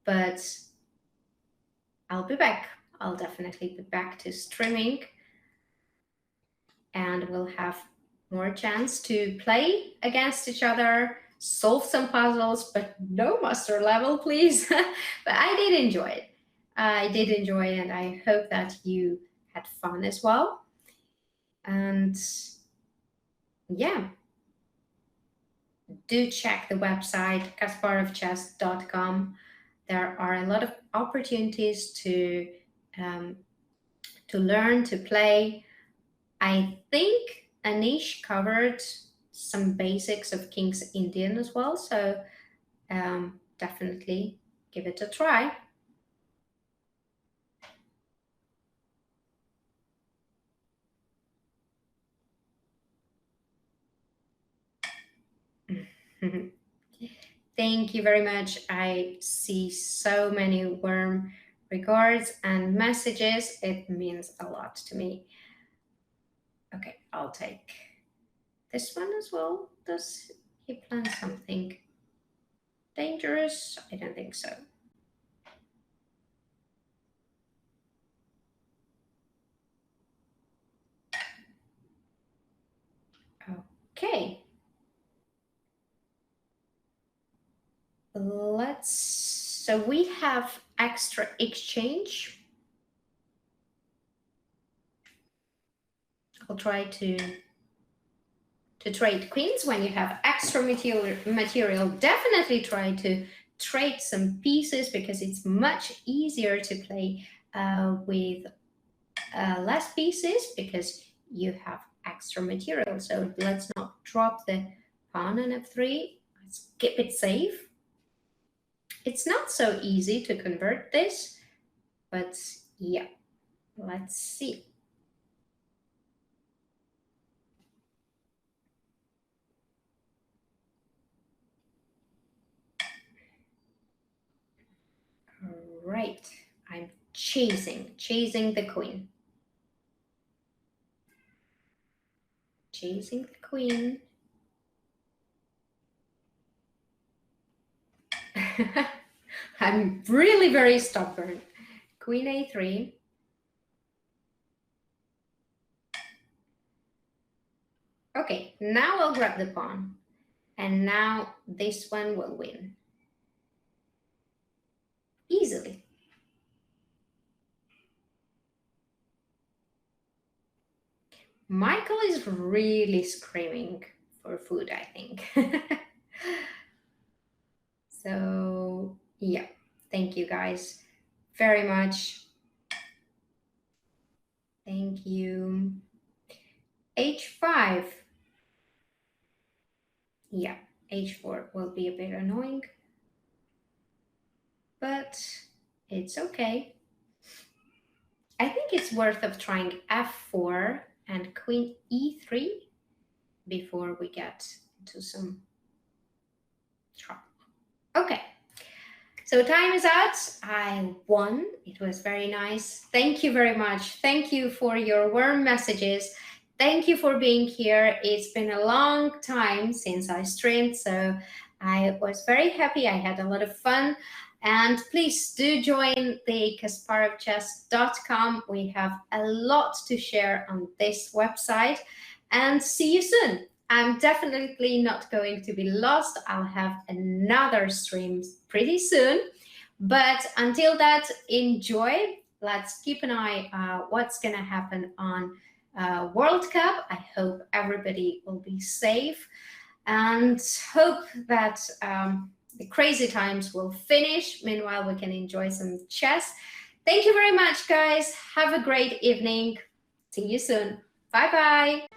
but I'll be back. I'll definitely be back to streaming, and we'll have more chance to play against each other, solve some puzzles, but no master level, please. But I did enjoy it. I did enjoy it, and I hope that you had fun as well. And yeah, do check the website kasparovchess.com. There are a lot of opportunities to learn to play. I think Anish covered some basics of King's Indian as well, so definitely give it a try. Thank you very much. I see so many warm regards and messages. It means a lot to me. Okay, I'll take this one as well. Does he plan something dangerous? I don't think so. Okay. So we have extra exchange. I'll try to trade queens. When you have extra material, definitely try to trade some pieces, because it's much easier to play with less pieces because you have extra material. So let's not drop the pawn on f3. Let's keep it safe. It's not so easy to convert this, but yeah, let's see. Right, I'm chasing the queen. Chasing the queen. I'm really very stubborn. Queen a3. Okay, now I'll grab the pawn. And now this one will win. Easily. Michael is really screaming for food, I think. So, yeah, thank you guys very much. Thank you. h5. Yeah, h4 will be a bit annoying, but it's okay. I think it's worth of trying f4 and queen e3 before we get into some trouble. Okay, so time is out. I won. It was very nice. Thank you very much. Thank you for your warm messages. Thank you for being here. It's been a long time since I streamed, so I was very happy. I had a lot of fun. And please do join the Kasparovchess.com. We have a lot to share on this website. And see you soon. I'm definitely not going to be lost. I'll have another stream pretty soon. But until that, enjoy. Let's keep an eye what's going to happen on World Cup. I hope everybody will be safe and hope that the crazy times will finish. Meanwhile, we can enjoy some chess. Thank you very much, guys. Have a great evening. See you soon. Bye-bye.